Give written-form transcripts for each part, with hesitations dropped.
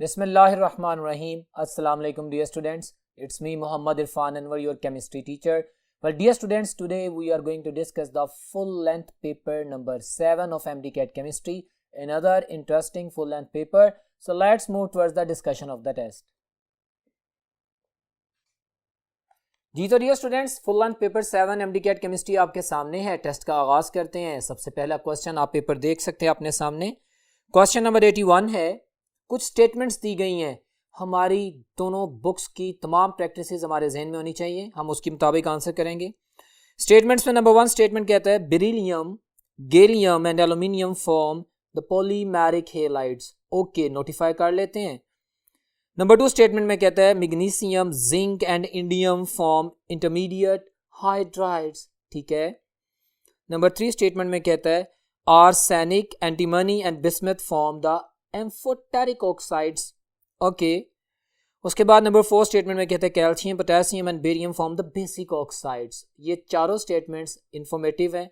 Bismillahirrahmanirrahim. Assalamu alaikum dear students. It's me Muhammad Irfan Anwar, your chemistry teacher. Well dear students, today we are going to discuss the full length paper number 7 of MDCAT chemistry, another interesting full length paper. So let's move towards the discussion of the test. जी तो dear students, full length paper 7 MDCAT chemistry आपके सामने है। Test का आगाज करते हैं। सबसे पहला क्वेश्चन आप पेपर देख सकते हैं अपने सामने। क्वेश्चन नंबर 81 है। कुछ स्टेटमेंट्स दी गई हैं, हमारी दोनों बुक्स की तमाम प्रैक्टिसेस हमारे जहन में होनी चाहिए, हम उसके मुताबिक आंसर करेंगे। स्टेटमेंट्स में नंबर 1 स्टेटमेंट कहता है beryllium, gallium and aluminium form the polymeric halides. Okay, notify कर लेते हैं। नंबर 2 स्टेटमेंट में कहता है magnesium, zinc and indium form intermediate hydrides. ठीक है। नंबर 3 स्टेटमेंट में कहता है arsenic, antimony and bismuth form the amphoteric oxides. Okay. उसके बाद नंबर 4 स्टेटमेंट में कहते हैं calcium, potassium and barium form the basic oxides. ये चारों स्टेटमेंट्स इंफॉर्मेटिव हैं।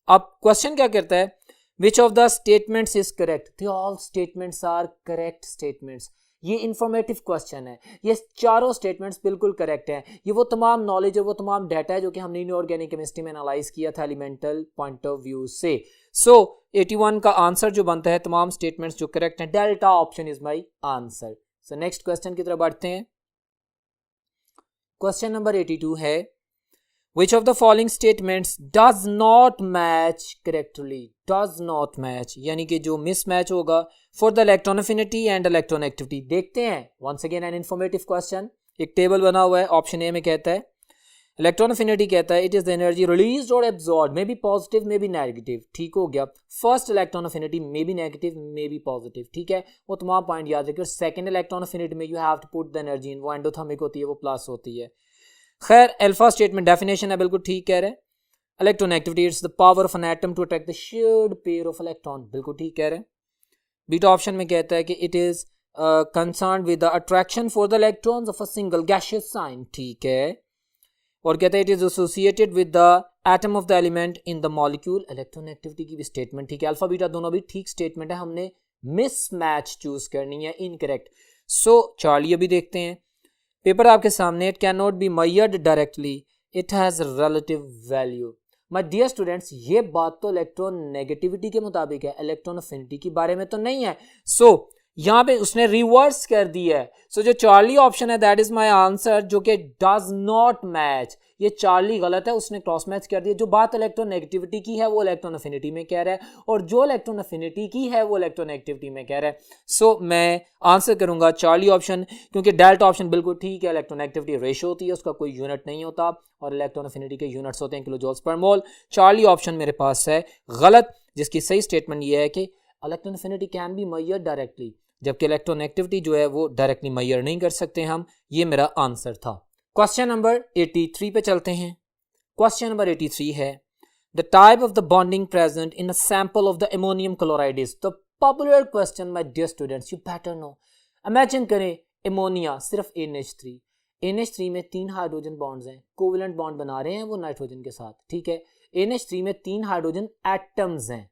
अब क्वेश्चन क्या करता है, which of the statements is correct? They all statements are correct statements. ये इंफॉर्मेटिव क्वेश्चन है। ये चारों स्टेटमेंट्स बिल्कुल करेक्ट हैं। ये वो तमाम नॉलेज है, वो तमाम डाटा है जो कि हमने इनऑर्गेनिक केमिस्ट्री में एनालाइज किया था एलिमेंटल पॉइंट ऑफ व्यू से। सो 81 का आंसर जो बनता है, तमाम स्टेटमेंट्स जो करेक्ट हैं, delta option is my answer. So next question की तरफ बढ़ते हैं। क्वेश्चन नंबर 82 है Which of the following statements does not match correctly? Does not match यानी कि जो mismatch होगा for the electron affinity and electron activity। देखते हैं। Once again an informative question। एक टेबल बना हुआ है। ऑप्शन ए में कहता है इलेक्ट्रॉन अफिनिटी कहता है it is the energy released और absorbed, may be positive may be negative. ठीक हो गया। First electron affinity may be negative may be positive. ठीक है, वो तमाम पॉइंट याद रखिए। सेकंड इलेक्ट्रॉन अफिनिटी में you have to put the energy in, वो एंडोथर्मिक होती है, वो प्लस होती है। खैर, अल्फा स्टेटमेंट डेफिनेशन है, बिल्कुल ठीक कह रहे हैं। Electron activity it's the power of an atom to attract the shared pair of electron, बिल्कुल ठीक कह रहे हैं। बीटा ऑप्शन में कहता है कि it is concerned with the attraction for the electrons of a single gaseous sign. ठीक है। और कहता है it is associated with the atom of the element in the molecule. Electron activity की भी स्टेटमेंट ठीक है। अल्फा बीटा दोनों भी ठीक स्टेटमेंट है। हमने मिसमैच चूज करनी है, इनकरेक्ट। सो चार्ली अभी देखते हैं। पेपर आपके सामने। It can not be measured directly, it has relative value. My dear students, ये बात तो इलेक्ट्रॉन नेगेटिविटी के मुताबिक है, इलेक्ट्रॉन अफिनिटी के बारे में तो नहीं है। सो यहाँ पे उसने रिवर्स कर दिया है। सो जो चार्ली ऑप्शन है दैट इज माय आंसर, जो कि डज नॉट मैच। ये चार्ली गलत है, उसने क्रॉस मैच कर दिया। जो बात इलेक्ट्रॉन नेगेटिविटी की है वो इलेक्ट्रॉन अफिनिटी में कह रहा है, और जो इलेक्ट्रॉन अफिनिटी की है वो इलेक्ट्रॉन नेगेटिविटी में कह रहा है। सो मैं आंसर करूंगा चार्ली ऑप्शन, क्योंकि डेल्टा ऑप्शन बिल्कुल ठीक है। इलेक्ट्रॉन नेगेटिविटी रेशियो होती है, उसका कोई यूनिट नहीं होता, और इलेक्ट्रॉन अफिनिटी के यूनिट्स होते हैं किलो जूल्स पर मोल। चार्ली ऑप्शन मेरे पास है गलत, जिसकी सही स्टेटमेंट ये है कि electron affinity can be measured directly, जबकि इलेक्ट्रॉन एक्टिविटी जो है वो डायरेक्टली मेजर नहीं कर सकते हम। ये मेरा आंसर था। क्वेश्चन नंबर 83 पे चलते हैं। क्वेश्चन नंबर 83 है the type of the bonding present in a sample of the ammonium chloride is the popular question. My dear students, you better know. Imagine करें अमोनिया सिर्फ NH3, NH3 में 3 hydrogen bonds हैं, covalent bond बना रहे हैं वो nitrogen के साथ। ठीक है, NH3 में 3 हाइड्रोजन एटम्स हैं,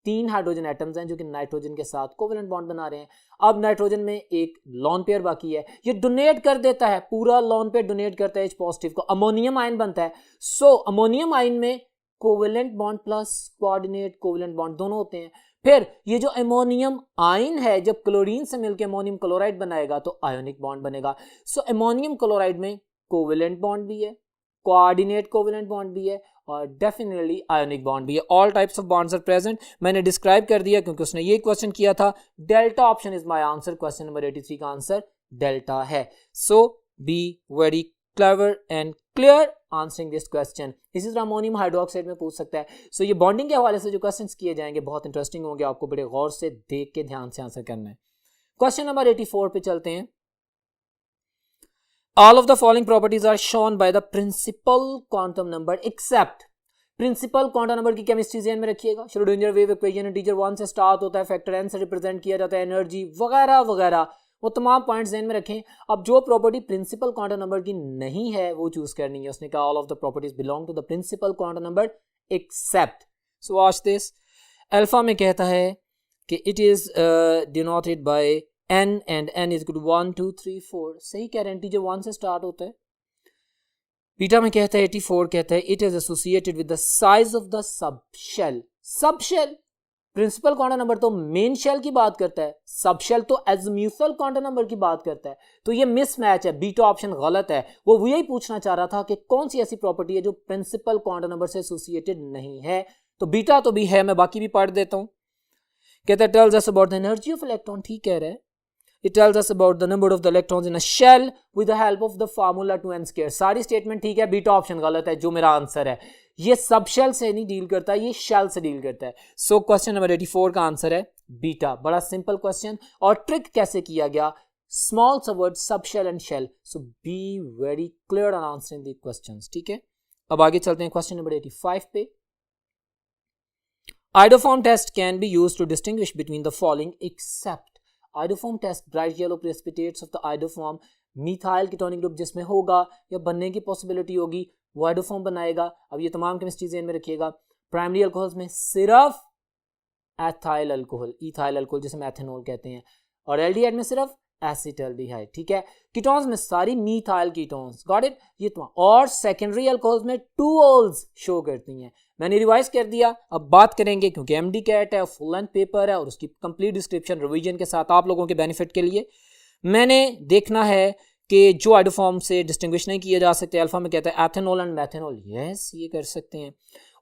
3 हाइड्रोजन एटम्स हैं जो कि नाइट्रोजन के साथ कोवेलेंट बॉन्ड बना रहे हैं। अब नाइट्रोजन में एक लॉन पेयर बाकी है, ये डोनेट कर देता है, पूरा लॉन पेयर डोनेट करता है H पॉजिटिव को, अमोनियम आयन बनता है। सो अमोनियम आयन में covalent bond plus coordinate covalent bond दोनों होते हैं। फिर ये जो अमोनियम आयन है जब क्लोरीन से मिलकर अमोनियम क्लोराइड बनाएगा तो आयोनिक बॉन्ड बनेगा। सो अमोनियम क्लोराइड में कोवेलेंट बॉन्ड भी है, कोऑर्डिनेट कोवेलेंट बॉन्ड भी है, और डेफिनेटली आयोनिक बॉन्ड भी है। All types of bonds are present. मैंने डिस्क्राइब कर दिया क्योंकि उसने ये क्वेश्चन किया था। Delta option is my answer. Question number 83 का आंसर डेल्टा है। So be very clever and clear answering this question. इसी तरह अमोनियम हाइड्रोक्साइड में पूछ सकता है। सो ये बॉन्डिंग के हवाले से जो क्वेश्चंस किए जाएंगे बहुत इंटरेस्टिंग होंगे, आपको बड़े गौर से देख के ध्यान से आंसर करना है। क्वेश्चन नंबर 84 पे चलते हैं। All of the following properties are shown by the principal quantum number except। Principal quantum number की केमिस्ट्री ज़हन में रखिएगा। श्रोडिंगर वेव इक्वेशन टीचर 1 से स्टार्ट होता है, फैक्टर n से रिप्रेजेंट किया जाता है, एनर्जी वगैरह वगैरह, वो तमाम पॉइंट्स ध्यान में रखें। अब जो प्रॉपर्टी प्रिंसिपल क्वांटम नंबर की नहीं है वो चूज करनी है। उसने कहा all of the properties belong to the principal quantum number except. So watch this. Alpha में कहता है कि it is denoted by n and n is equal to 1 2 3 4, सही कह रहे हैं, इंटीजर 1 से स्टार्ट होता है। बीटा में कहता है 84 कहता है it is associated with the size of the sub shell. Sub shell principal quantum number तो मेन शेल की बात करता है, सब शेल तो एज़म्यूथल क्वांटम नंबर की बात करता है, तो ये मिसमैच है, बीटा ऑप्शन गलत है। वो यही पूछना चाह रहा था कि कौन सी ऐसी प्रॉपर्टी है जो प्रिंसिपल क्वांटम नंबर से एसोसिएटेड नहीं है, तो बीटा तो भी है, मैं बाकी भी पढ़ देता हूं। कहता है tells us about the energy of electron, ठीक कह रहा है। It tells us about the number of the electrons in a shell with the help of the formula 2n square। सारी स्टेटमेंट ठीक है, बीटा ऑप्शन गलत है, जो मेरा आंसर है। ये सब शेल से नहीं डील करता, ये शेल से डील करता है। सो क्वेश्चन नंबर 84 का आंसर है बीटा। बड़ा सिंपल क्वेश्चन, और ट्रिक कैसे किया गया, स्मॉल सा word sub shell and shell, so be very clear on answering the questions, ठीक है। अब आगे चलते हैं क्वेश्चन नंबर 85 पे। Iodoform test can be used to distinguish between the following except. Iodoform test, bright yellow precipitates of the iodoform, methyl ketonic group जिसमें होगा या बनने की पॉसिबिलिटी होगी वो आइडोफॉर्म बनाएगा। अब ये तमाम केमिस्ट्री ज़हन में रखिएगा। प्राइमरी अल्कोहल्स में सिर्फ एथाइल अल्कोहल, इथाइल अल्कोहल जिसे एथेनॉल कहते हैं, और एल्डिहाइड में सिर्फ एसिटाल्डिहाइड, ठीक है। कीटोन्स में सारी मिथाइल कीटोन्स, गॉट इट, ये तो। और सेकेंडरी अल्कोहल्स में 2 ओल्स शो करती हैं। मैंने रिवाइज कर दिया, अब बात करेंगे क्योंकि एमडी कैट है, फुल लेंथ पेपर है और उसकी कंप्लीट डिस्क्रिप्शन रिवीजन के साथ आप लोगों के बेनिफिट के लिए मैंने देखना है कि जो आइडोफॉर्म से डिस्टिंग्विश नहीं किए जा सकते। अल्फा में कहता है एथेनॉल एंड मैथेनॉल, यस ये कर सकते हैं,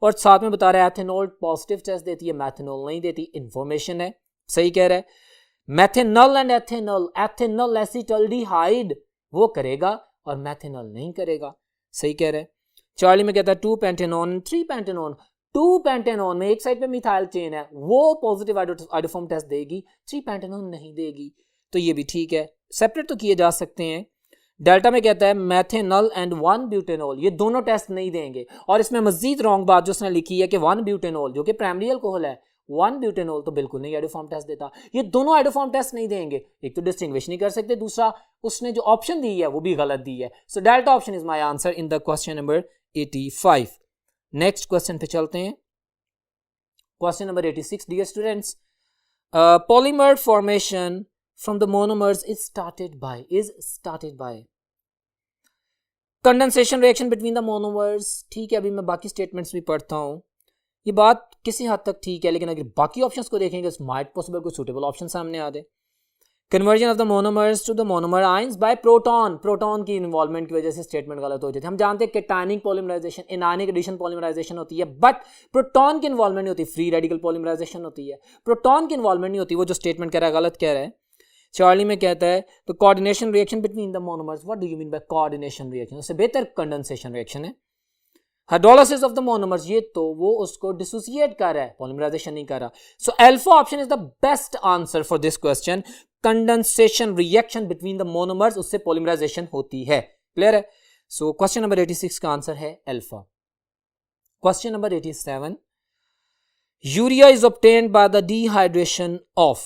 और साथ में बता रहा है एथेनॉल पॉजिटिव टेस्ट देती है, मैथेनॉल नहीं देती, इंफॉर्मेशन है, सही कह रहा है। Methanol and ethanol, ethanol acetaldehyde वो करेगा और मैथेनॉल नहीं करेगा, सही कह रहा है। चार्ली में कहता है 2 पेंटेनॉन 3 पेंटेनॉन, 2 पेंटेनॉन में एक साइड पे मिथाइल चेन है, वो पॉजिटिव आइडोफॉर्म टेस्ट देगी, 3 पेंटेनॉन नहीं देगी, तो ये भी ठीक है, सेपरेट तो किए जा सकते हैं। डेल्टा में कहता है मैथेनॉल एंड 1 ब्यूटेनॉल, ये दोनों टेस्ट नहीं देंगे। और इसमें मजीद रॉन्ग बात जो उसने लिखी है कि 1 ब्यूटेनॉल जो कि प्राइमरी अल्कोहल है, 1 ब्यूटेनॉल तो बिल्कुल नहीं आइडोफॉर्म टेस्ट देता। ये दोनों आइडोफॉर्म टेस्ट नहीं देंगे, एक तो डिस्टिंग्विश नहीं कर सकते, दूसरा उसने जो ऑप्शन दी है वो भी गलत दी है। So delta option is my answer in the question number 85। Next question पे चलते हैं, question number 86। Dear students, polymer formation from the monomers is started by condensation reaction between the monomers, ठीक है। अभी मैं बाकी स्टेटमेंट्स भी पढ़ता हूँ, ये बात किसी हद तक ठीक है, लेकिन अगर बाकी ऑप्शंस को देखेंगे माइट पॉसिबल कोई सूटेबल ऑप्शन सामने आ दे। Conversion of the monomers to the monomer ions by proton, proton की इन्वॉल्वमेंट की वजह से स्टेटमेंट गलत हो जाती है। हम जानते हैं cationic polymerization, anionic addition polymerization होती है, बट प्रोटॉन की इन्वॉल्वमेंट नहीं होती, फ्री रेडिकल पॉलीमराइजेशन होती है, प्रोटॉन की इन्वॉल्वमेंट नहीं होती। वो जो स्टेटमेंट कह रहा है गलत कह रहा है। चार्ली में कहता है तो coordination reaction between the monomers, what do you mean by coordination reaction, उससे बेहतर कंडेंसेशन रिएक्शन है। हाइड्रोलिसिस ऑफ द मोनोमर्स, ये तो वो उसको डिसोसिएट कर रहा है, पॉलीमराइजेशन नहीं कर रहा। सो alpha option is the best answer for this question. Condensation reaction between the monomers, उससे पॉलीमराइजेशन होती है, क्लियर है। सो क्वेश्चन नंबर 86 का आंसर है alpha. Question number 87, urea is obtained by the dehydration of,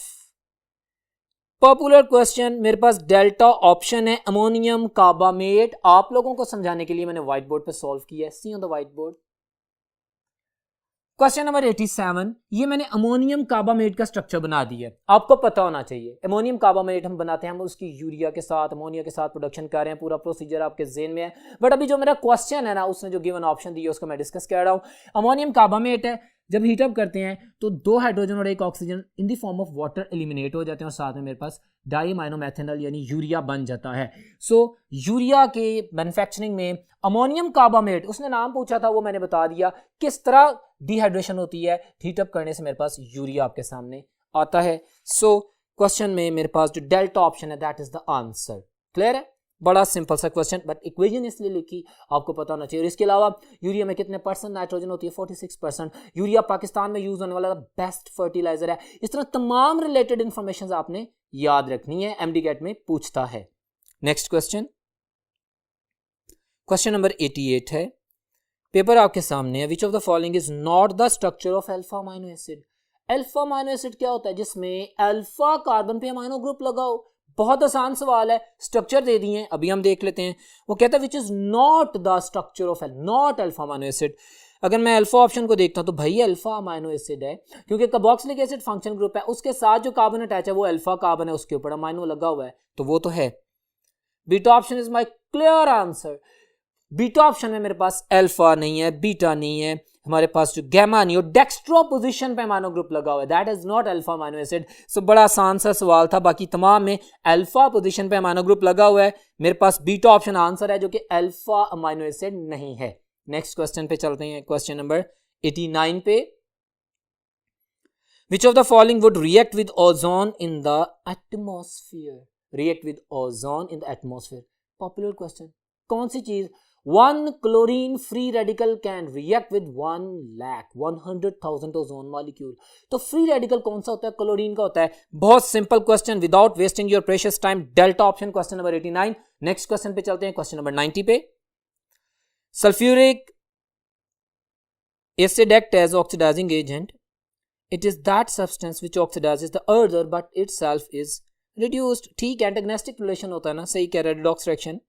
popular question, मेरे पास delta option है ammonium carbamate. आप लोगों को समझाने के लिए मैंने व्हाइट बोर्ड पे सॉल्व किया है, see on the white board. Question number 87, ये मैंने अमोनियम कार्बामेट का स्ट्रक्चर बना दिया है, आपको पता होना चाहिए। अमोनियम कार्बामेट हम बनाते हैं, हम उसकी यूरिया के साथ, अमोनिया के साथ प्रोडक्शन कर रहे हैं, पूरा प्रोसीजर आपके जेन में है, बट अभी जो मेरा क्वेश्चन है ना, उसने जो गिवन ऑप्शन दिया उसको मैं डिस्कस कर रहा हूँ। अमोनियम कार्बामेट है, जब हीटअप करते हैं तो 2 हाइड्रोजन और 1 oxygen in the form of water eliminate हो जाते हैं, और साथ में मेरे पास डाईमाइनोमेथेनॉल यानी यूरिया बन जाता है। सो यूरिया के मैन्युफैक्चरिंग में अमोनियम कार्बामेट, उसने नाम पूछा था वो मैंने बता दिया किस तरह डिहाइड्रेशन होती है, हीटअप करने से मेरे पास यूरिया आपके सामने आता है। सो क्वेश्चन में मेरे पास जो डेल्टा ऑप्शन है that is the answer, clear है। बड़ा सिंपल सा क्वेश्चन, बट इक्वेशन इसलिए लिखी आपको पता होना चाहिए। और इसके अलावा यूरिया में कितने परसेंट नाइट्रोजन होती है, 46%। यूरिया पाकिस्तान में यूज होने वाला बेस्ट फर्टिलाइजर है। इस तरह तमाम रिलेटेड इंफॉर्मेशन आपने याद रखनी है, एमडी कैट में पूछता है। नेक्स्ट क्वेश्चन, क्वेश्चन नंबर 88 है, पेपर आपके सामने है। Which of the following is not the structure of alpha amino acid. Alpha amino acid क्या होता है, जिसमें अल्फा कार्बन पे अमाइनो ग्रुप लगाओ। बहुत आसान सवाल है, स्ट्रक्चर दे दिए हैं, अभी हम देख लेते हैं। वो कहता है which is not the structure of not alpha amino acid. अगर मैं अल्फा ऑप्शन को देखता हूं तो भाई अल्फा अमाइनो एसिड है, क्योंकि कार्बोक्सिलिक एसिड फंक्शन ग्रुप है, उसके साथ जो कार्बन अटैच है वो अल्फा कार्बन है, उसके ऊपर अमाइनो लगा हुआ है, तो वो तो है। Beta option is my clear answer. Beta option में मेरे पास अल्फा नहीं है, बीटा नहीं है, हमारे पास जो गैमा नहीं, और डेक्स्ट्रो पोजीशन पे अमाइनो ग्रुप लगा हुआ है, that is not alpha amino acid. So बड़ा आसान सा सवाल था, बाकी तमाम में अल्फा पोजीशन पे अमाइनो ग्रुप लगा हुआ है, मेरे पास बीटा ऑप्शन आंसर है जो कि अल्फा अमाइनो एसिड नहीं है। नेक्स्ट क्वेश्चन पे चलते हैं, क्वेश्चन नंबर 89 पे। Which of the following would react with ozone in the atmosphere? React with ozone in the atmosphere. Popular question. कौन सी चीज? One chlorine free radical can react with 1,100,000 ozone molecule. तो free radical कौन सा होता है? Chlorine का होता है। बहुत simple question, without wasting your precious time, delta option, question number 89। Next question पे चलते हैं, क्वेश्चन नंबर 90 पे। Sulphuric acid act as oxidizing agent. It is that substance which oxidizes the other but itself is reduced. ठीक, antagonistic relation होता है ना, सही कह रहा है, redox reaction.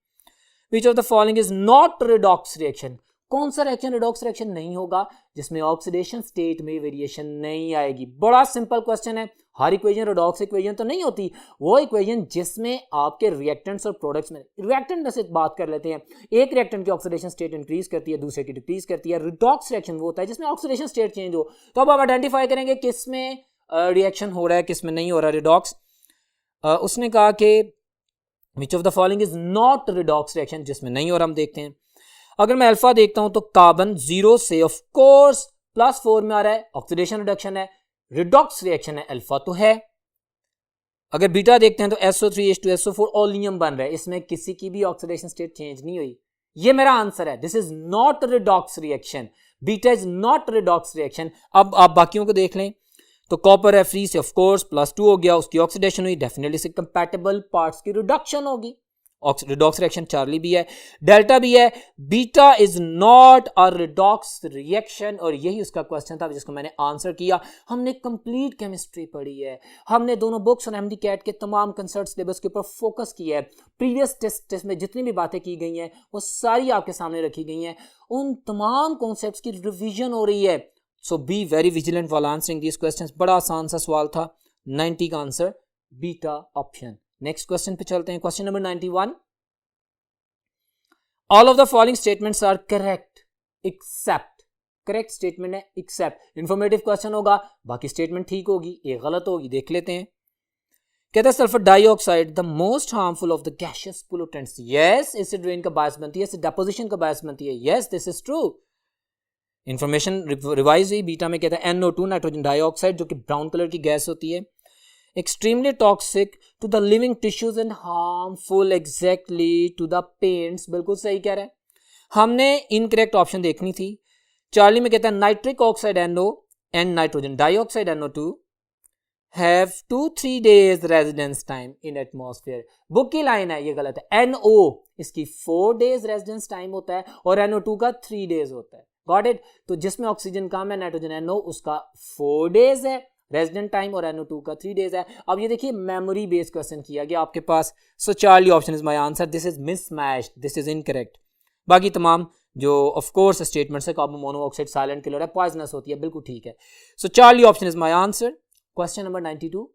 Which of the following is not redox reaction? कौन सा रिएक्शन रिडॉक्स रिएक्शन नहीं होगा जिसमें ऑक्सीडेशन स्टेट में वेरिएशन नहीं आएगी? बड़ा सिंपल क्वेश्चन है। हर इक्वेशन रिडॉक्स इक्वेशन तो नहीं होती, वो इक्वेशन जिसमें आपके रिएक्टेंट्स और प्रोडक्ट्स में, रिएक्टेंट में से बात कर लेते हैं, एक रिएक्टेंट की ऑक्सीडेशन स्टेट इंक्रीज करती है, दूसरे की डिक्रीज करती है। रिडॉक्स रिएक्शन वो होता है जिसमें ऑक्सीडेशन स्टेट चेंज हो। तो अब आप आइडेंटिफाई करेंगे किस में रिएक्शन हो रहा है, किस में नहीं हो रहा रिडॉक्स। उसने कहा कि विच of the following is not redox reaction, जिसमें नहीं हो रहा, हम देखते हैं। अगर मैं अल्फा देखता हूं तो कार्बन 0 से ऑफ कोर्स +4 में आ रहा है, ऑक्सीडेशन रिडक्शन है, रिडॉक्स रिएक्शन है, अल्फा तो है। अगर बीटा देखते हैं तो SO3H2SO4 ओलियम बन रहा है, इसमें किसी की भी ऑक्सीडेशन स्टेट चेंज नहीं हुई। ये मेरा आंसर है, this is not redox reaction, beta is not redox reaction. अब आप बाकियों को देख लें तो कॉपर है फ्री से ऑफ कोर्स +2 हो गया, उसकी ऑक्सीडेशन हुई, डेफिनेटली से कंपैटिबल पार्ट्स की रिडक्शन होगी, रिडॉक्स रिएक्शन चार्ली भी है, डेल्टा भी है। Beta is not a redox reaction, और यही उसका क्वेश्चन था जिसको मैंने आंसर किया। हमने कंप्लीट केमिस्ट्री पढ़ी है, हमने दोनों बुक्स और एमडी कैट के तमाम कंसर्ट सिलेबस के ऊपर फोकस किया है। प्रीवियस टेस्ट में जितनी भी बातें की गई हैं वो सारी आपके सामने रखी गई हैं, उन तमाम कॉन्सेप्ट्स की रिविजन हो रही है। So be very vigilant while answering these questions. बड़ा आसान सा सवाल था, 90 का आंसर बीटा ऑप्शन। नेक्स्ट क्वेश्चन पे चलते हैं, question number 91। All of the following statements are correct except, correct statement है एक्सेप्ट। इंफॉर्मेटिव क्वेश्चन होगा, बाकी स्टेटमेंट ठीक होगी, एक गलत होगी, देख लेते हैं। कहता है sulphur dioxide the most harmful of the gaseous pollutants. Yes, इससे ड्रेन का बायस बनती है, इससे डेपोजिशन का बायस बनती है। Yes, this is true. Information revise हुई, बीटा में कहता है NO2 नाइट्रोजन डाइऑक्साइड, जो कि ब्राउन कलर की गैस होती है, extremely toxic to the living tissues and harmful exactly to the paints। बिल्कुल सही कह रहा है। हमने इनकरेक्ट ऑप्शन देखनी थी। चार्ली में कहता है nitric oxide NO and nitrogen dioxide NO2 have 2-3 days residence time in atmosphere. Book की लाइन है, ये गलत है। NO इसकी 4 days रेजिडेंस टाइम होता है और NO2 का 3 days होता है। Got it? तो जिसमें ऑक्सीजन कम है, नाइट्रोजन NO, उसका 4 days है रेजिडेंट टाइम और NO2 का 3 days है। अब ये देखिए मेमोरी बेस्ड क्वेश्चन किया गया आपके पास। So Charlie option is my answer, this is mismatched, this is incorrect. बाकी तमाम जो ऑफ कोर्स स्टेटमेंट्स है, कार्बन मोनोऑक्साइड साइलेंट किलर है, पॉइजनस होती है, बिल्कुल ठीक है। So Charlie option is my answer. Question number 92।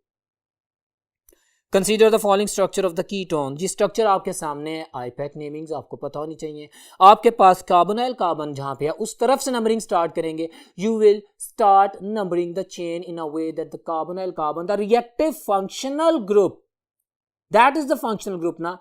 Consider the following structure of the ketone. जी स्ट्रक्चर आपके सामने है, आईपैक नेमिंग्स आपको पता होनी चाहिए। आपके पास कार्बोनाइल कार्बन जहां पे है उस तरफ से नंबरिंग स्टार्ट करेंगे। You will start numbering the chain in a way that the carbonyl carbon the reactive functional group, that is the functional group ना,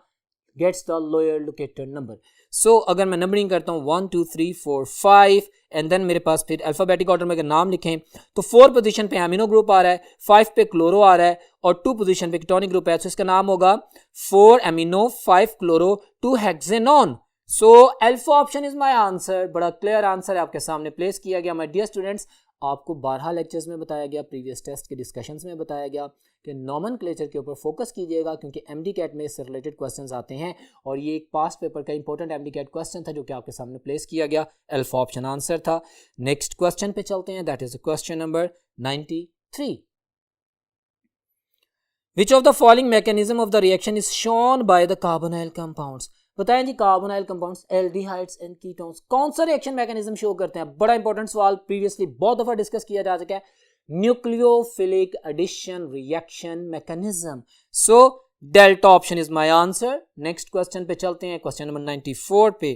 gets the lower located number. So अगर मैं नंबरिंग करता हूँ 1 2 3 4 5 and then मेरे पास फिर alphabetic order में अगर नाम लिखें तो 4 पोजीशन पे एमिनो ग्रुप आ रहा है, 5 पे क्लोरो आ रहा है और 2 पोजीशन पे कीटोनिक ग्रुप है। तो इसका नाम होगा 4 amino 5 chloro 2 hexanone. So alpha option is my answer. बड़ा क्लियर आंसर है आपके सामने प्लेस किया गया। माय डियर स्टूडेंट्स, आपको 12 लेक्चर्स में बताया गया, प्रीवियस टेस्ट के डिस्कशंस में बताया गया कि नॉमेनक्लेचर के ऊपर फोकस कीजिएगा, क्योंकि एमडी कैट में इससे रिलेटेड क्वेश्चंस आते हैं और ये एक पास्ट पेपर का इंपॉर्टेंट एमडी कैट क्वेश्चन था जो कि आपके सामने प्लेस किया गया। अल्फा ऑप्शन आंसर था। नेक्स्ट क्वेश्चन पे चलते हैं, that is question number 93। Which of the following mechanism of the reaction is shown by the carbonyl compounds? बताएं जी carbonyl compounds, aldehydes and ketones कौन सा रिएक्शन मैकेनिज्म शो करते हैं? बड़ा इंपॉर्टेंट सवाल, प्रीवियसली बहुत दफा डिस्कस किया जा चुका है, nucleophilic addition reaction mechanism. So delta option is my answer. Next question पे चलते हैं, क्वेश्चन नंबर 94 पे।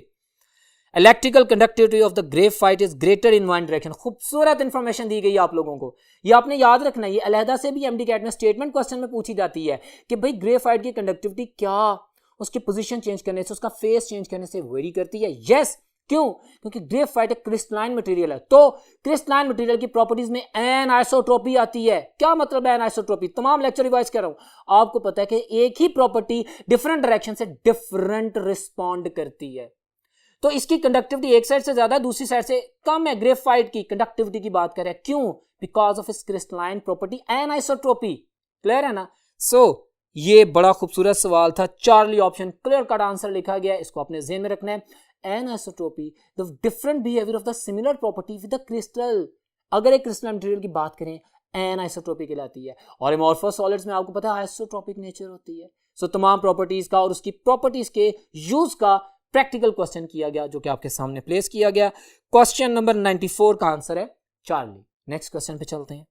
Electrical conductivity of the graphite is greater in one direction. खूबसूरत इंफॉर्मेशन दी गई है आप लोगों को, ये आपने याद रखना है। ये अलहदा से भी एमडी कैट में स्टेटमेंट क्वेश्चन में पूछी जाती है कि भाई ग्रेफाइट की कंडक्टिविटी क्या उसकी पोजीशन चेंज करने से, उसका फेस चेंज करने से वेरी करती है? यस। क्यों? क्योंकि ग्रेफाइट एक क्रिस्टलाइन मटेरियल है, तो क्रिस्टलाइन मटेरियल की प्रॉपर्टीज में एनआइसोट्रोपी आती है। क्या मतलब है एनआइसोट्रोपी? तमाम लेक्चर रिवाइज कर रहा हूं, आपको पता है कि एक ही प्रॉपर्टी डिफरेंट डायरेक्शन से डिफरेंट रिस्पॉन्ड करती है। तो इसकी कंडक्टिविटी एक साइड से ज्यादा है, दूसरी साइड से कम है। ग्रेफाइट की कंडक्टिविटी की बात करें, क्यों? बिकॉज ऑफ इस क्रिस्टलाइन प्रॉपर्टी एनआइसोट्रोपी। क्लियर है ना? सो ये बड़ा खूबसूरत सवाल था, Charlie option clear cut answer लिखा गया है, इसको अपने ज़हन में रखना है। Anisotropy the different behaviour of the similar property with the crystal. अगर एक क्रिस्टल मटेरियल की बात करें, एनआइसोट्रोपी कहलाती है। और अमोर्फस सॉलिड्स में आपको पता है आइसोट्रोपिक नेचर होती है। सो तमाम प्रॉपर्टीज का और उसकी प्रॉपर्टीज के यूज का प्रैक्टिकल क्वेश्चन किया गया, जो कि आपके सामने प्लेस किया गया। क्वेश्चन नंबर 94 का आंसर है चार्ली। नेक्स्ट क्वेश्चन पे चलते हैं।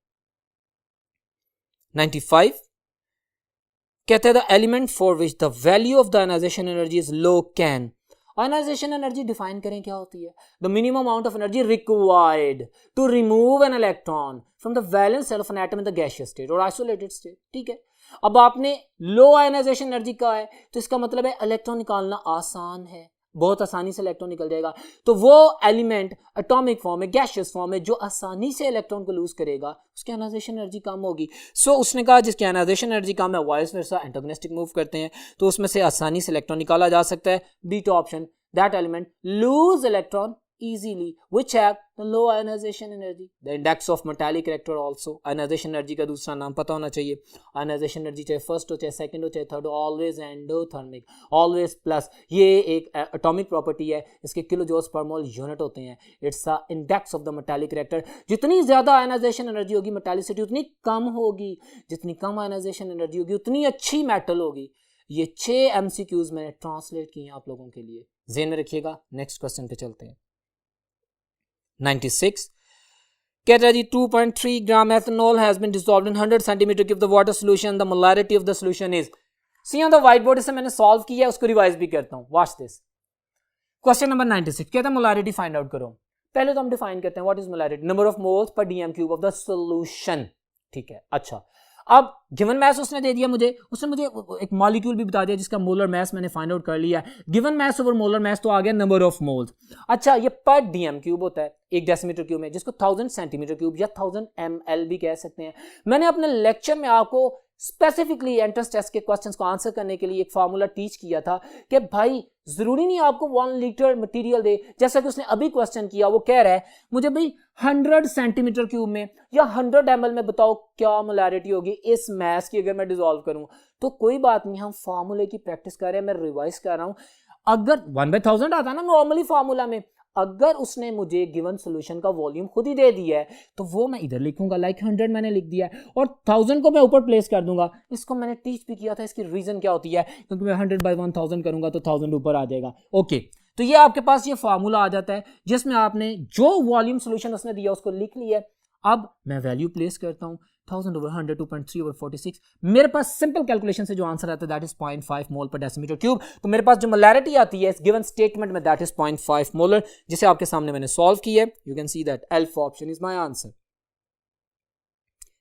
95 कहते हैं the element for which the value of the ionization energy is low can. Ionization energy define करें, क्या होती है? The minimum amount of energy required to remove an electron from the valence shell of an atom in the gaseous state और isolated state. ठीक है, अब आपने लो ionization energy का है, तो इसका मतलब है इलेक्ट्रॉन निकालना आसान है, बहुत आसानी से इलेक्ट्रॉन निकल जाएगा। तो वो एलिमेंट एटॉमिक फॉर्म में, गैसियस फॉर्म में, जो आसानी से इलेक्ट्रॉन को लूज करेगा, उसकी आयनाइजेशन एनर्जी कम होगी। सो उसने कहा जिसकी आयनाइजेशन एनर्जी कम है, वाइस वर्सा एंटागोनिस्टिक मूव करते हैं, तो उसमें से आसानी से इलेक्ट्रॉन निकाला जा सकता है। Beta option, that element loose electron easily which have the low ionization energy. The index of metallic reactor also, ionization energy का दूसरा नाम पता होना चाहिए। ionization energy चाहे फर्स्ट हो, चाहे सेकंड हो, चाहे थर्ड हो, ऑलवेज एंडोथर्मिक, ऑलवेज प्लस। ये एक एटॉमिक प्रॉपर्टी है, इसके किलो जूल्स पर मोल यूनिट होते हैं। It's a index of the metallic reactor. जितनी ज्यादा आयनाइजेशन एनर्जी होगी, मेटालिसिटी उतनी कम होगी, जितनी कम आयनाइजेशन एनर्जी होगी उतनी अच्छी मेटल होगी। ये 6 MCQs मैंने ट्रांसलेट किए हैं आप लोगों के लिए, ज़हन में रखिएगा। नेक्स्ट क्वेश्चन पे चलते हैं। 96 कहता है जी 2.3 gram ethanol has been dissolved in 100 centimetre cube the water solution, the molarity of the solution is. See on the white board, इसे मैंने सॉल्व किया है, उसको रिवाइज भी करता हूं। Watch this. क्वेश्चन नंबर 96 कहता है मोलैरिटी फाइंड आउट करो। पहले तो हम डिफाइन करते हैं what is molarity, number of moles per DM cube of the solution. ठीक है, अच्छा अब गिवन मैस उसने दे दिया मुझे, उसने मुझे एक मॉलिक्यूल भी बता दिया जिसका मोलर मैस मैंने फाइंड आउट कर लिया। Given mass over molar mass तो आ गया नंबर ऑफ मोल्स। अच्छा, ये पर डीएम क्यूब होता है एक डेसीमीटर क्यूब में, जिसको 1000 सेंटीमीटर क्यूब या 1000 ml भी कह सकते हैं। मैंने अपने लेक्चर में आपको स्पेसिफिकली एंट्रेंस टेस्ट के क्वेश्चंस को आंसर करने के लिए एक फार्मूला टीच किया था कि भाई जरूरी नहीं आपको 1 लीटर मटेरियल दे, जैसा कि उसने अभी क्वेश्चन किया। वो कह रहा है मुझे भाई 100 सेंटीमीटर क्यूब में या 100 ml में बताओ क्या मोलैरिटी होगी इस मैस की अगर मैं डिसॉल्व करूं। तो कोई बात नहीं, हम फार्मूले की प्रैक्टिस कर रहे हैं, मैं रिवाइज कर रहा हूं। अगर 1/1000 आता है ना नॉर्मली फार्मूला में, अगर उसने मुझे गिवन सॉल्यूशन का वॉल्यूम खुद ही दे दिया है तो वो मैं इधर लिखूंगा, लाइक 100 मैंने लिख दिया है और 1000 को मैं ऊपर प्लेस कर दूंगा। इसको मैंने टीच भी किया था, इसकी रीजन क्या होती है, क्योंकि मैं 100/1000 करूंगा तो 1000 ऊपर आ जाएगा। ओके, तो ये आपके पास ये फार्मूला आ जाता है जिसमें आपने जो वॉल्यूम सॉल्यूशन उसने दिया उसको लिख लिया। अब मैं वैल्यू प्लेस करता हूं 1000/100 2.3/46। मेरे पास सिंपल कैलकुलेशन से जो आंसर आता है दैट इज 0.5 मोल पर डेसीमीटर क्यूब। तो मेरे पास जो मोलैरिटी आती है इस गिवन स्टेटमेंट में दैट इज 0.5 मोलर, जिसे आपके सामने मैंने सॉल्व किया है। You can see that alpha option is my answer.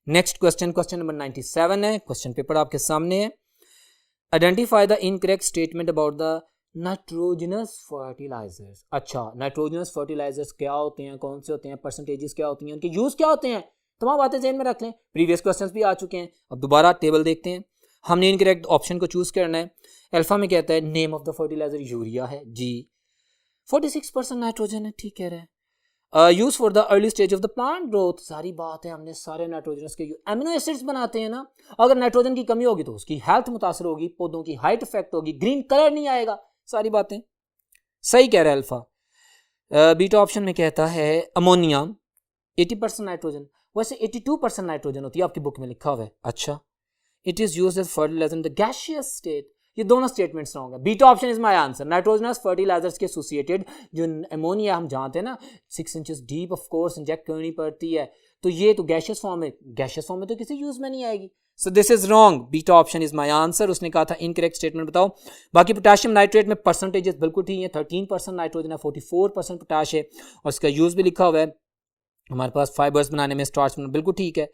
Next question, question number 97 है, क्वेश्चन पेपर आपके सामने है। Identify the incorrect statement about the nitrogenous fertilizers. अच्छा, नाइट्रोजनस फर्टिलाइजर्स क्या होते हैं, कौन से होते हैं, परसेंटेजेस क्या होती हैं, उनके यूज क्या होते हैं, तमाम बातें ज़हन में रख लें। प्रीवियस क्वेश्चंस भी आ चुके हैं। अब दोबारा टेबल देखते हैं। हमने इनकरेक्ट ऑप्शन को चूज करना है। अल्फा में कहता है name of the fertilizer urea है जी, 46% नाइट्रोजन है, ठीक कह रहे हैं। Use for the early stage of the plant growth, सारी बात है, हमने सारे नाइट्रोजन के एमिनो एसिड्स बनाते हैं ना। अगर नाइट्रोजन की कमी होगी तो उसकी हेल्थ मुतासर होगी, पौधों की हाइट इफेक्ट होगी, ग्रीन कलर नहीं आएगा, सारी बातें सही कह रहा है अल्फा। बीटा ऑप्शन में कहता है अमोनिया 80% नाइट्रोजन, वैसे 82% नाइट्रोजन होती है, आपकी बुक में लिखा हुआ है। अच्छा, it is used as fertilizer in the gaseous state, ये दोनों स्टेटमेंट्स रॉन्ग है। Beta option is my answer. Nitrogenous fertilizers के एसोसिएटेड जो अमोनिया हम जानते हैं ना 6 inches deep of course inject करनी पड़ती है, तो ये तो गैशियस फॉर्म है, गैशियस फॉर्म में तो किसी यूज में नहीं आएगी। So this is wrong, beta option is my answer. उसने कहा था इनकरेक्ट स्टेटमेंट बताओ। बाकी पोटेशियम नाइट्रेट में परसेंटेजेस बिल्कुल ठीक है, 13% नाइट्रोजन है, 44% पोटाश है, और इसका यूज भी लिखा हुआ है हमारे पास फाइबर्स बनाने में, स्टार्च बनाने, बिल्कुल ठीक है।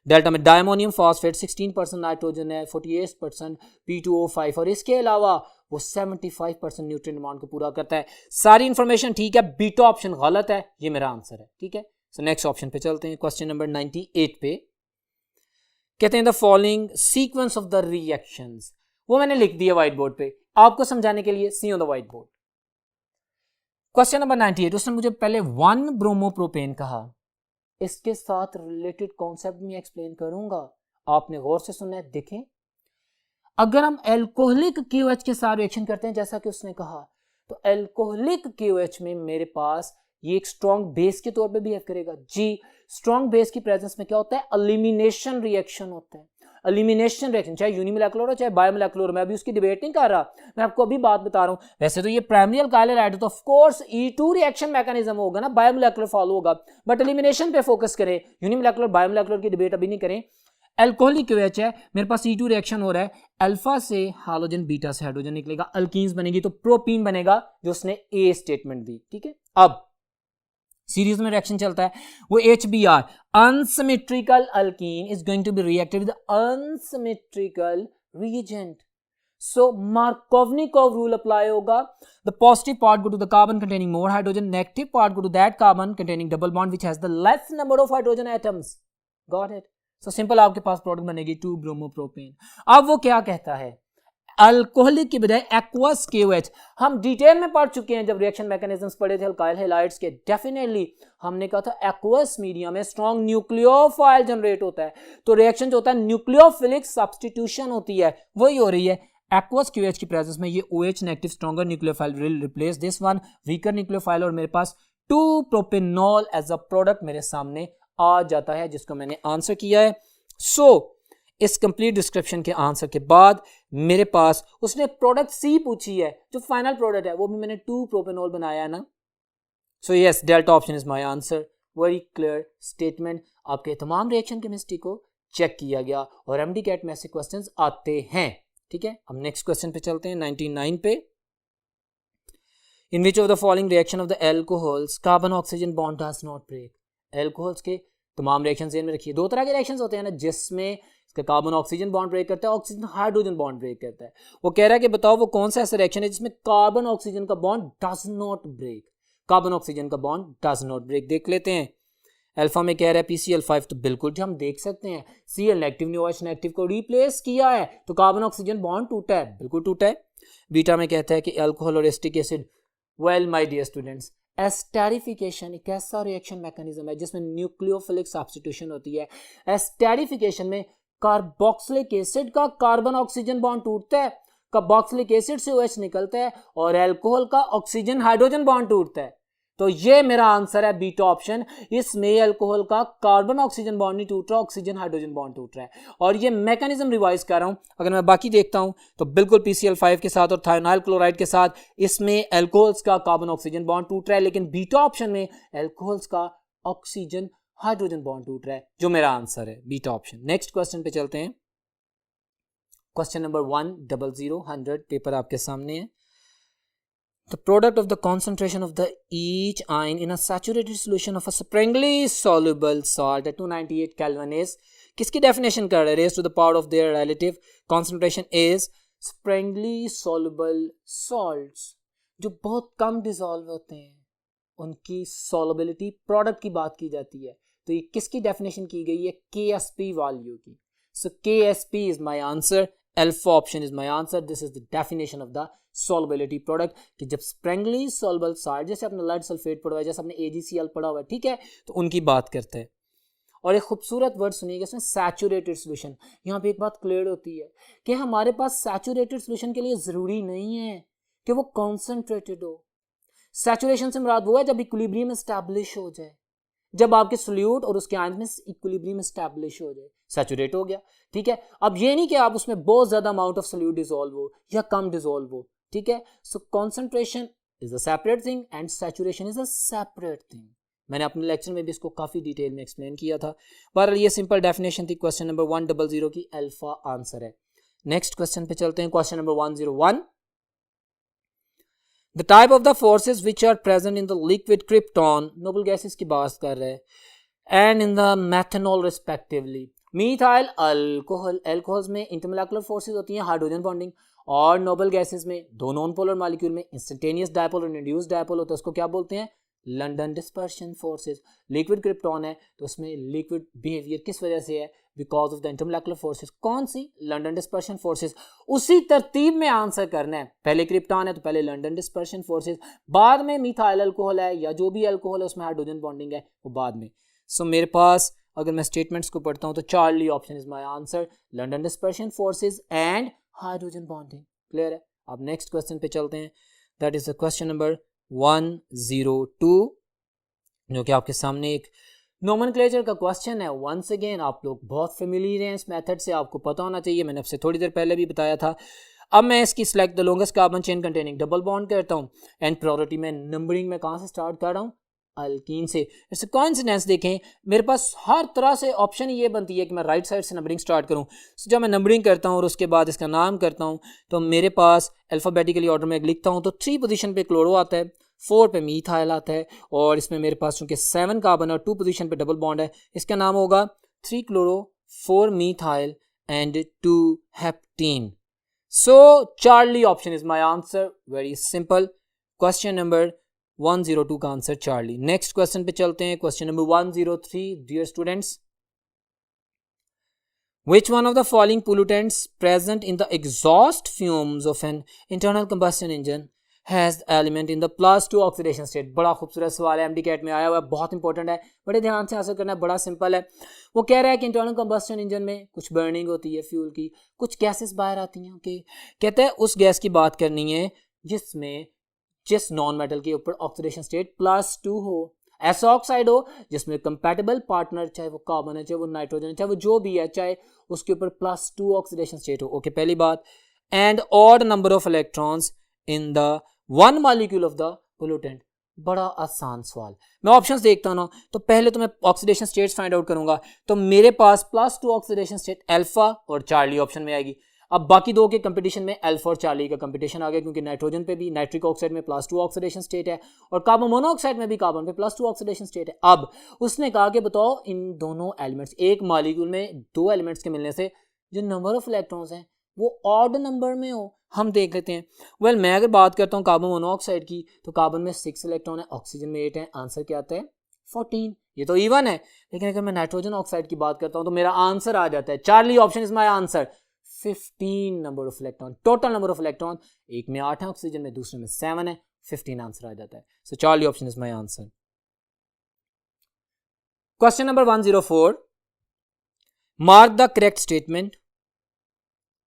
डेल्टा में डायमोनियम फॉस्फेट 16% नाइट्रोजन है, 48% P2O5, और इसके अलावा वो 75% न्यूट्रिएंट डिमांड को पूरा करता है। सारी इंफॉर्मेशन ठीक है, बीटा ऑप्शन गलत है, ये मेरा आंसर है, ठीक है। सो नेक्स्ट ऑप्शन पे चलते हैं, क्वेश्चन नंबर 98 पे कहते हैं the following sequence of the reactions. वो मैंने लिख दिया व्हाइट बोर्ड पे आपको समझाने के लिए, see on the white board. Question number 98, उसने मुझे पहले 1 ब्रोमोप्रोपेन कहा, इसके साथ रिलेटेड कॉन्सेप्ट में एक्सप्लेन करूंगा, आपने गौर से सुनना है। देखें, अगर हम एल्कोहलिक KOH के साथ रिएक्शन करते हैं जैसा कि उसने कहा, तो एल्कोहलिक KOH में मेरे पास ये एक स्ट्रॉन्ग बेस के तौर पे बिहेव करेगा। जी, स्ट्रॉन्ग बेस की प्रेजेंस में क्या होता है, एलिमिनेशन रिएक्शन होता है। एलिमिनेशन रिएक्शन चाहे यूनिमोलेकुलर हो चाहे बायोमोलेकुलर, मैं अभी उसकी डिबेट नहीं कर रहा, मैं आपको अभी बात बता रहा हूं। वैसे तो ये प्राइमरी अल्काइल हैलाइड है, तो of course E2 reaction mechanism होगा ना, बायोमोलेकुलर फॉलो होगा, बट एलिमिनेशन पे फोकस करें, यूनिमोलेकुलर बायोमोलेकुलर की डिबेट अभी नहीं करें। एल्कोहलिक KOH है, मेरे पास E2 रिएक्शन हो रहा है, अल्फा से हाइड्रोजन, बीटा से हाइड्रोजन निकलेगा, अल्कीन्स बनेगी, तो प्रोपीन बनेगा, जो उसने ए स्टेटमेंट दी, ठीक है। अब सीरीज में रिएक्शन चलता है, वो HBr unsymmetrical alkene is going to be reacted with unsymmetrical reagent, so Markovnikov rule apply होगा। The positive part go to the carbon containing more hydrogen, negative part go to that carbon containing double bond which has the less number of hydrogen atoms. Got it? So simple, आपके पास product बनेगी 2 bromopropane. अब वो क्या कहता है, alcoholic की बजाय एक्वस KOH। हम डिटेल में पढ़ चुके हैं जब रिएक्शन मैकेनिज्म्स पढ़े थे अल्काइल हैलाइड्स के, डेफिनेटली हमने कहा था एक्वस मीडियम में स्ट्रॉन्ग न्यूक्लियोफाइल जनरेट होता है, तो रिएक्शन जो होता है न्यूक्लियोफिलिक सब्स्टिट्यूशन होती है, वही हो रही है। एक्वस KOH की प्रेजेंस में ये OH negative stronger nucleophile will replace this one weaker nucleophile, और मेरे पास 2 प्रोपेनॉल एज अ प्रोडक्ट मेरे सामने आ जाता है, जिसको मैंने आंसर किया है। सो इस कंप्लीट डिस्क्रिप्शन के आंसर के बाद मेरे पास उसने प्रोडक्ट C पूछी है, जो फाइनल प्रोडक्ट है, वो भी मैंने 2 प्रोपेनॉल बनाया है ना। So yes, delta option is my answer. Very clear statement, आपके तमाम रिएक्शन केमिस्ट्री को चेक किया गया, और MD-CAT में ऐसे क्वेश्चंस आते हैं, ठीक है। हम नेक्स्ट क्वेश्चन पे चलते हैं, 99 पे। In which of the following reaction of the alcohols carbon oxygen bond does not break. Alcohols के तमाम रिएक्शन में रखिए, 2 तरह के रिएक्शंस होते हैं ना, जिसमें इसका कार्बन ऑक्सीजन बॉन्ड ब्रेक करता है, ऑक्सीजन हाइड्रोजन बॉन्ड ब्रेक करता है। वो कह रहा है कि बताओ वो कौन सा ऐसा रिएक्शन है जिसमें कार्बन ऑक्सीजन का bond does not break. Carbon oxygen का बॉन्ड डज नॉट ब्रेक, देख लेते हैं। अल्फा में कह रहा है PCl5, तो बिल्कुल हम देख सकते हैं, Cl नेगेटिव ने OH नेगेटिव को रिप्लेस किया है, तो कार्बन ऑक्सीजन बॉन्ड टूटा है, बिल्कुल टूटा है। बीटा में कहता है कि अल्कोहल और acetic acid. Well my dear students, esterification एक ऐसा रिएक्शन मैकेनिज्म है जिसमें न्यूक्लियोफिलिक सब्स्टिट्यूशन होती है। एस्टेरिफिकेशन में कार्बोक्सिलिक एसिड का कार्बन ऑक्सीजन बॉन्ड टूटता है, कार्बोक्सिलिक एसिड से OH निकलता है, और अल्कोहल का ऑक्सीजन हाइड्रोजन बॉन्ड टूटता है। तो ये मेरा आंसर है, बीटा ऑप्शन। इसमें अल्कोहल का कार्बन ऑक्सीजन बॉन्ड नहीं टूट रहा, ऑक्सीजन हाइड्रोजन बॉन्ड टूट रहा है। और ये मैकेनिज्म रिवाइज कर रहा हूं, अगर मैं बाकी देखता हूं तो बिल्कुल PCl5 के साथ और थायोनाइल क्लोराइड के साथ इसमें अल्कोहल्स का कार्बन ऑक्सीजन बॉन्ड टूट रहा है, लेकिन बीटा ऑप्शन में अल्कोहल्स का ऑक्सीजन हाइड्रोजन बॉन्ड टूट रहा है, जो मेरा आंसर है, बीटा ऑप्शन। नेक्स्ट क्वेश्चन पे चलते हैं, क्वेश्चन नंबर 100 पेपर आपके सामने है। The product of the concentration of the each ion in a saturated solution of a sparingly soluble salt at 298 Kelvin is, किसकी definition कर रहे हैं? Raised to the power of their relative concentration is sparingly soluble salts, जो बहुत कम dissolve होते हैं, उनकी solubility product की बात की जाती है। तो ये किसकी definition की गई है? KSP value की। So KSP is my answer. Alpha option is my answer. This is the definition of the solubility product, कि जब sparingly soluble salt, जैसे आपने lead sulfate पढ़ा हुआ है, जैसे आपने AgCl पढ़ा हुआ है, ठीक है, तो उनकी बात करते हैं। और एक खूबसूरत वर्ड सुनिएगा इसमें, सैचुरेटेड सोल्यूशन। यहाँ पे एक बात क्लियर होती है कि हमारे पास सैचुरेटेड सोल्यूशन के लिए ज़रूरी नहीं है कि वो कॉन्सेंट्रेटेड हो। सैचुरेशन से मुराद वो है जब इक्विलिब्रियम एस्टैब्लिश हो जाए, जब आपके सोल्यूट और उसके आयन में इक्विलिब्रियम एस्टैब्लिश हो जाए, सैचुरेट हो गया, ठीक है। अब ये नहीं कि आप उसमें बहुत ज्यादा अमाउंट ऑफ सोल्यूट डिसॉल्व हो या कम डिसॉल्व हो, ठीक है। सो concentration is a separate thing and saturation is a separate thing. मैंने अपने लेक्चर में भी इसको काफी डिटेल में एक्सप्लेन किया था। बहरहाल ये सिंपल डेफिनेशन थी क्वेश्चन नंबर 100 की, अल्फा आंसर है। नेक्स्ट क्वेश्चन पे चलते हैं, question number 101। The type of the forces which are present in the liquid krypton, noble gases की बात कर रहे हैं, and in the methanol respectively. methyl alcohol, alcohols में intermolecular forces होती हैं हाइड्रोजन बॉन्डिंग, और नोबल गैसेस में दो नॉन पोलर मॉलिक्यूल में इंस्टेंटेनियस डायपोल और इंड्यूस्ड डायपोल होता है, उसको क्या बोलते हैं, London dispersion forces. Liquid krypton है तो उसमें लिक्विड बिहेवियर किस वजह से है, बिकॉज ऑफ द इंटरमोलेकुलर फोर्सेस। कौन सी, लंडन डिस्पर्शन फोर्सेस। उसी तरतीब में आंसर करना है, पहले क्रिप्टॉन है तो पहले लंडन डिस्पर्शन फोर्सेस, बाद में मिथाइल अल्कोहल है या जो भी अल्कोहल है उसमें हाइड्रोजन बॉन्डिंग है वो बाद में। सो मेरे पास अगर मैं स्टेटमेंट्स को पढ़ता हूं तो Charlie option is my answer, London dispersion forces and hydrogen bonding. Clear है। अब नेक्स्ट क्वेश्चन पे चलते हैं, that is the question number 102, जो कि आपके सामने एक नोमेनक्लेचर का क्वेश्चन है। वंस अगेन आप लोग बहुत फेमिलियर हैं इस मेथड से, आपको पता होना चाहिए, मैंने आपसे थोड़ी देर पहले भी बताया था। अब मैं इसकी select the longest carbon chain containing double bond करता हूँ, एंड प्रायोरिटी में नंबरिंग में कहाँ से स्टार्ट कर रहा हूँ, अल्कीन से। इससे कोइंसिडेंस देखें, मेरे पास हर तरह से ऑप्शन ये बनती है कि मैं राइट साइड से नंबरिंग स्टार्ट करूं। So, जब मैं नंबरिंग करता हूं और उसके बाद इसका नाम करता हूं तो मेरे पास अल्फाबेटिकली ऑर्डर में लिखता हूं तो 3 पोजीशन पे क्लोरो आता है, 4 पे मीथाइल आता है, और इसमें मेरे पास चूंकि 7 कार्बन और 2 पोजीशन पे डबल बॉन्ड है, इसका नाम होगा 3 chloro 4 methyl and 2 heptene. So Charlie option is my answer, very simple. Question number 102 का आंसर चार्ली। नेक्स्ट क्वेश्चन पे चलते हैं, question number 103। Dear students, which one of the following pollutants present in the exhaust fumes of an internal combustion engine has the element in the +2 oxidation state? बड़ा खूबसूरत सवाल है, MD cat में आया हुआ है, बहुत इंपॉर्टेंट है, बड़े ध्यान से आंसर करना है, बड़ा सिंपल है। वो कह रहा है कि इंटरनल कंबस्शन इंजन में कुछ बर्निंग होती है फ्यूल की, कुछ गैसेस बाहर आती हैं। ओके, कहते हैं उस गैस की बात करनी है जिस नॉन मेटल के ऊपर ऑक्सीडेशन स्टेट +2 हो, ऐसा ऑक्साइड हो जिसमें कंपैटिबल पार्टनर, चाहे वो कार्बन है, चाहे वो नाइट्रोजन है, चाहे वो जो भी है, चाहे उसके ऊपर +2 ऑक्सीडेशन स्टेट हो। ओके, पहली बात। And odd number of electrons in the one molecule of the pollutant. बड़ा आसान सवाल। मैं ऑप्शंस देखता हूं ना, तो पहले तो मैं ऑक्सीडेशन स्टेट्स फाइंड आउट करूंगा, तो मेरे पास +2 ऑक्सीडेशन स्टेट अल्फा और चार्ली ऑप्शन में आएगी। अब बाकी दो के कंपटीशन में अल्फा और चार्ली का कंपटीशन आ गया, क्योंकि नाइट्रोजन पे भी नाइट्रिक ऑक्साइड में +2 ऑक्सीडेशन स्टेट है, और कार्बन मोनोऑक्साइड में भी कार्बन पे +2 ऑक्सीडेशन स्टेट है। अब उसने कहा कि बताओ इन दोनों एलिमेंट्स, एक मॉलिक्यूल में दो एलिमेंट्स के मिलने से जो नंबर ऑफ इलेक्ट्रॉन्स हैं वो ऑड नंबर में हो। हम देख लेते हैं। वेल, मैं अगर बात करता हूँ कार्बन मोनोऑक्साइड की, तो कार्बन में 6 इलेक्ट्रॉन है, ऑक्सीजन में 8 है, आंसर क्या आता है 14। ये तो इवन है। लेकिन अगर मैं नाइट्रोजन ऑक्साइड की बात करता हूँ तो मेरा आंसर आ जाता है, Charlie option is my answer, 15 number of electron. Total number of electron, एक में 8 है ऑक्सीजन में, दूसरे में 7 है, 15 आंसर आ जाता है। So Charlie option is my answer. Question number 104, mark the correct statement.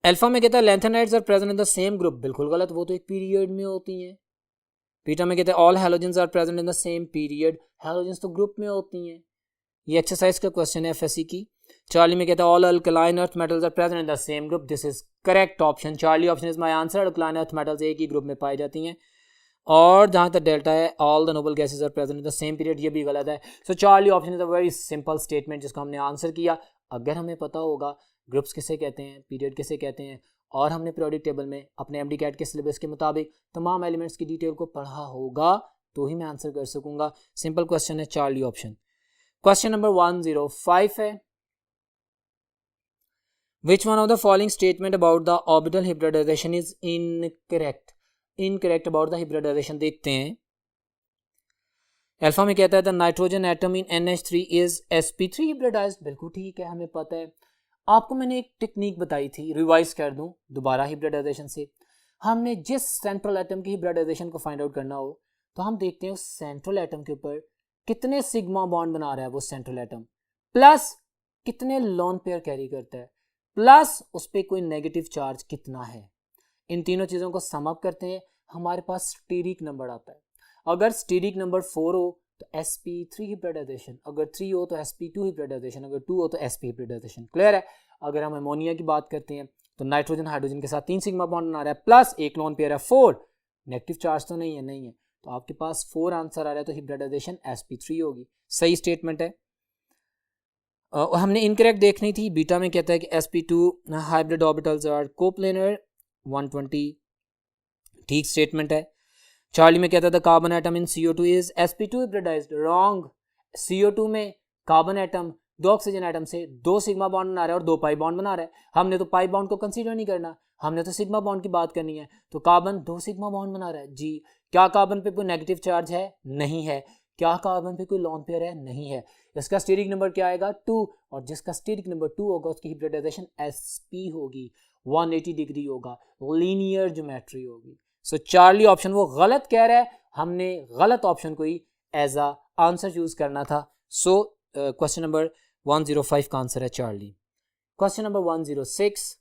Alpha में कहता है lanthanides are present in the same group, बिल्कुल गलत, वो तो एक पीरियड में होती हैं। बीटा में कहते हैं all halogens are present in the same period, halogens तो ग्रुप में होती हैं। ये एक्सरसाइज का क्वेश्चन है एफएससी की। चार्ली में कहता है all alkaline earth metals are present in the same group, this is correct option, Charlie option is my answer. Alkaline earth metals एक ही ग्रुप में पाई जाती हैं। और जहां तक डेल्टा है, all the noble gases are present in the same period, ये भी गलत है। So Charlie option is a very simple statement जिसको हमने आंसर किया। अगर हमें पता होगा ग्रुप्स किसे कहते हैं, पीरियड किसे कहते हैं, और हमने पीरियोडिक टेबल में अपने एमडी कैट के सिलेबस के मुताबिक तमाम एलिमेंट्स की डिटेल को पढ़ा होगा, तो ही मैं आंसर कर सकूंगा। सिंपल क्वेश्चन है, चार्ली ऑप्शन। क्वेश्चन नंबर 105 है, which one of the following statement about the orbital hybridization is incorrect? Incorrect about the hybridization देखते हैं। अल्फा में कहता है the nitrogen atom in NH3 is sp3 hybridized, बिल्कुल ठीक है, हमें पता है। आपको मैंने एक टेक्निक बताई थी, रिवाइज कर दूं दोबारा हिब्रिडाइजेशन से। हमने जिस सेंट्रल एटम की हिब्रिडाइजेशन को फाइंड आउट करना हो, तो हम देखते हैं उस सेंट्रल एटम के ऊपर कितने सिग्मा बॉन्ड बना रहा है वो सेंट्रल एटम, प्लस कितने लोन पेयर कैरी करता है, प्लस उस पर कोई नेगेटिव चार्ज कितना है। इन तीनों चीज़ों को सम अप करते हैं, हमारे पास स्टीरिक नंबर आता है। अगर स्टीरिक नंबर 4 हो तो sp3 हिब्रिडाइजेशन, अगर 3 हो तो sp2 हिब्रिडाइजेशन, अगर 2 हो तो sp हिब्रिडाइजेशन। क्लियर है। अगर हम अमोनिया की बात करते हैं तो नाइट्रोजन हाइड्रोजन के साथ 3 सिग्मा बॉन्ड बना रहा है प्लस एक लोन पेयर है 4, नेगेटिव चार्ज तो नहीं है, तो आपके पास 4 आंसर आ रहा है, तो हिब्रिडाइजेशन sp3 होगी। सही स्टेटमेंट है। हमने इनकरेक्ट देखनी थी। बीटा में कहता है कि sp2 hybrid orbitals are coplanar 120, ठीक स्टेटमेंट है। चार्ली में कहता था carbon atom in CO2 is sp2 hybridised, wrong. CO2 में कार्बन एटम 2 ऑक्सीजन एटम से 2 सिग्मा बॉन्ड बना रहा है और 2 पाई बॉन्ड बना रहा है। हमने तो पाई बॉन्ड को कंसीडर नहीं करना, हमने तो सिग्मा बॉन्ड की बात करनी है। तो कार्बन 2 सिग्मा बॉन्ड बना रहा है जी। क्या कार्बन पे कोई नेगेटिव चार्ज है? नहीं है। क्या कार्बन पे कोई लॉन पेयर है? नहीं है। इसका स्टेरिक नंबर क्या आएगा? 2, और जिसका स्टेरिक नंबर 2 होगा उसकी हिब्रिडाइजेशन sp होगी, 180 डिग्री होगा, लीनियर ज्योमेट्री होगी। सो चार्ली ऑप्शन वो गलत कह रहा है, हमने गलत ऑप्शन को ही एज अ आंसर चूज करना था। सो क्वेश्चन नंबर 105 का आंसर है Charlie. Question number 106,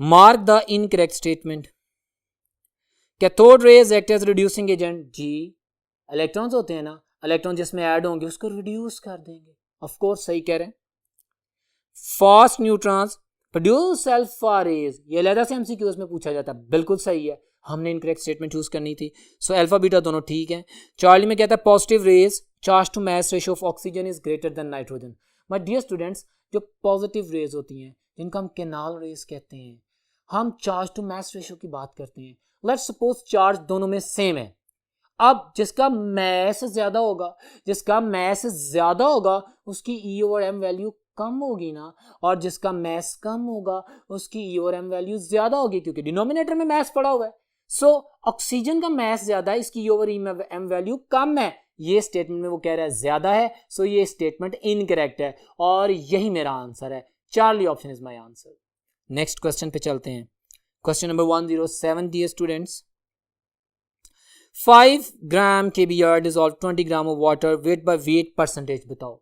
mark the incorrect statement. Cathode rays act as reducing agent जी। इलेक्ट्रॉन्स होते हैं ना, इलेक्ट्रॉन जिसमें ऐड होंगे उसको रिड्यूस कर देंगे। ऑफ कोर्स सही कह रहे हैं। Fast neutrons produce alpha rays, ये अलग से एमसीक्यूज में पूछा जाता है, बिल्कुल सही है। हमने इनकरेक्ट स्टेटमेंट चूज करनी थी। सो अल्फा बीटा दोनों ठीक है। चार्ली में कहता है positive rays charge to mass ratio of oxygen is greater than nitrogen. My dear students, जो पॉजिटिव रेज होती हैं जिनका हम केनाल रेज कहते हैं, हम चार्ज टू मास रेशियो की बात करते हैं। लेट्स सपोज चार्ज दोनों में सेम है। अब जिसका मैस ज्यादा होगा उसकी ई ओवर एम वैल्यू कम होगी ना, और जिसका मैस कम होगा उसकी ई ओवर एम वैल्यू ज्यादा होगी, क्योंकि डिनोमिनेटर में मैस पड़ा हुआ है। सो ऑक्सीजन का मैस ज्यादा है, इसकी ई ओवर एम वैल्यू कम है। ये स्टेटमेंट में वो कह रहा है ज्यादा है, सो ये स्टेटमेंट इनकरेक्ट है और यही मेरा आंसर है। Charlie option is my answer. Next question पे चलते हैं। Question number 107 dear students, 5 gram KBr dissolve 20 gram of water, weight by weight percentage बताओ।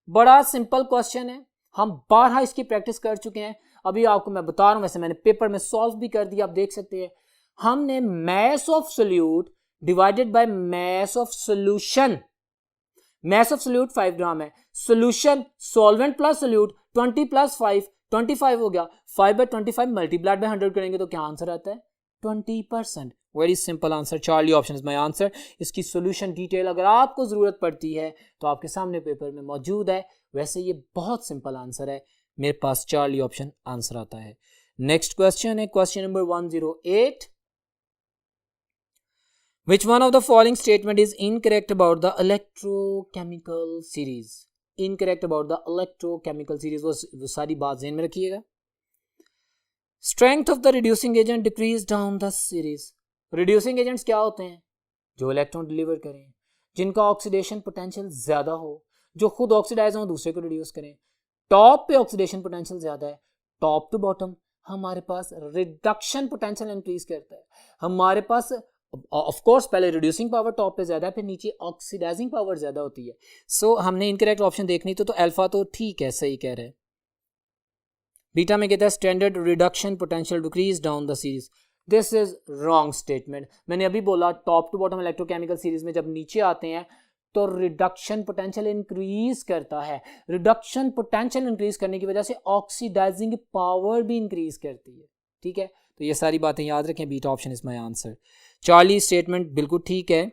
बड़ा सिंपल क्वेश्चन है, हम बारहा इसकी प्रैक्टिस कर चुके हैं। अभी आपको मैं बता रहा हूं, वैसे मैंने पेपर में सॉल्व भी कर दिया, आप देख सकते हैं। हमने mass of solute divided by mass of solution, mass of solute 5 ग्राम है, solution solvent plus solute 20 plus 5 25 हो गया। 5/25 मल्टीप्लाइड बाय 100 करेंगे तो क्या आंसर आता है? 20%। Very simple answer. Charlie option is my answer. इसकी सॉल्यूशन डिटेल अगर आपको जरूरत पड़ती है तो आपके सामने पेपर में मौजूद है। वैसे ये बहुत सिंपल आंसर है, मेरे पास चार्ली ऑप्शन आंसर आता है। नेक्स्ट क्वेश्चन है question number 108, which one of the following statement is incorrect about the electrochemical series? Incorrect about the electrochemical series, वो सारी बात ज़हन में रखिएगा। Strength of the reducing agent decrease down the series. Reducing agents क्या होते हैं? जो इलेक्ट्रॉन डिलीवर करें, जिनका ऑक्सीडेशन पोटेंशियल ज्यादा हो, जो खुद ऑक्सीडाइज हो दूसरे को रिड्यूस करें। टॉप पे ऑक्सीडेशन पोटेंशियल ज्यादा है, टॉप टू बॉटम हमारे पास रिडक्शन पोटेंशियल इंक्रीज करता है। हमारे पास ऑफ कोर्स पहले रिड्यूसिंग पावर टॉप पे ज्यादा है, फिर नीचे ऑक्सीडाइजिंग पावर ज्यादा होती है। सो हमने इनकरेक्ट ऑप्शन देखनी तो अल्फा तो ठीक है, सही कह रहे हैं। बीटा में कहता है standard reduction potential decrease down the series, this is wrong statement. मैंने अभी बोला top to bottom electrochemical series में जब नीचे आते हैं तो रिडक्शन पोटेंशियल इंक्रीज करता है। रिडक्शन पोटेंशियल इंक्रीज करने की वजह से ऑक्सीडाइजिंग पावर भी इंक्रीज करती है। ठीक है, तो ये सारी बातें याद रखें। Beta option is my answer. Charlie statement बिल्कुल ठीक है,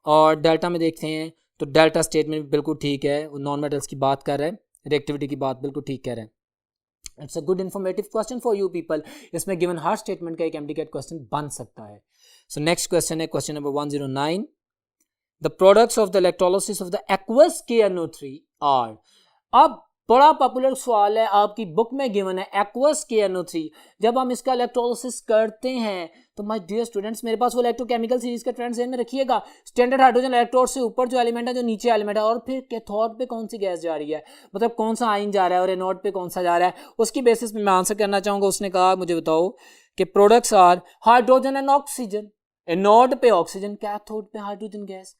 और डेल्टा में देखते हैं तो डेल्टा स्टेटमेंट बिल्कुल ठीक है, वो नॉन मेटल्स की बात कर रहे हैं, रिएक्टिविटी की बात बिल्कुल ठीक कह रहे हैं। It's a good informative question for you people. इसमें गिवन हर स्टेटमेंट का एक एमडीकेट क्वेश्चन बन सकता है। सो नेक्स्ट क्वेश्चन है question number 109, the products of the electrolysis of the aqueous KNO3 are. अब बड़ा पॉपुलर सवाल है, आपकी बुक में गिवन है एक्वस KNO3। जब हम इसका इलेक्ट्रोलिसिस करते हैं तो माय डियर स्टूडेंट्स, मेरे पास वो इलेक्ट्रोकेमिकल सीरीज का ट्रेंड ध्यान में रखिएगा। स्टैंडर्ड हाइड्रोजन इलेक्ट्रोड से ऊपर जो एलिमेंट है, जो नीचे एलिमेंट है, और फिर कैथोड पे कौन सी गैस जा रही है, मतलब कौन सा आयन जा रहा है, और एनोड पे कौन सा जा रहा है, उसकी बेसिस पे मैं आंसर करना चाहूंगा। उसने कहा मुझे बताओ कि products are hydrogen and oxygen, anode पे ऑक्सीजन, कैथोड पे hydrogen gas.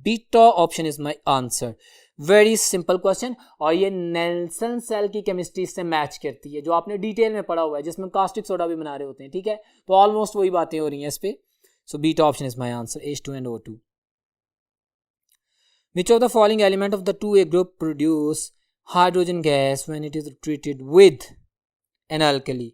Beta option is my answer. Very simple question, और ये नेल्सन सेल की केमिस्ट्री से मैच करती है जो आपने डिटेल में पढ़ा हुआ है, जिसमें कास्टिक सोडा भी बना रहे होते हैं। ठीक है, तो ऑलमोस्ट वही बातें हो रही हैं इस पे। सो beta option is my answer, H2 and O2। Which of the following element of the 2A group produce hydrogen gas when it is treated with an alkali?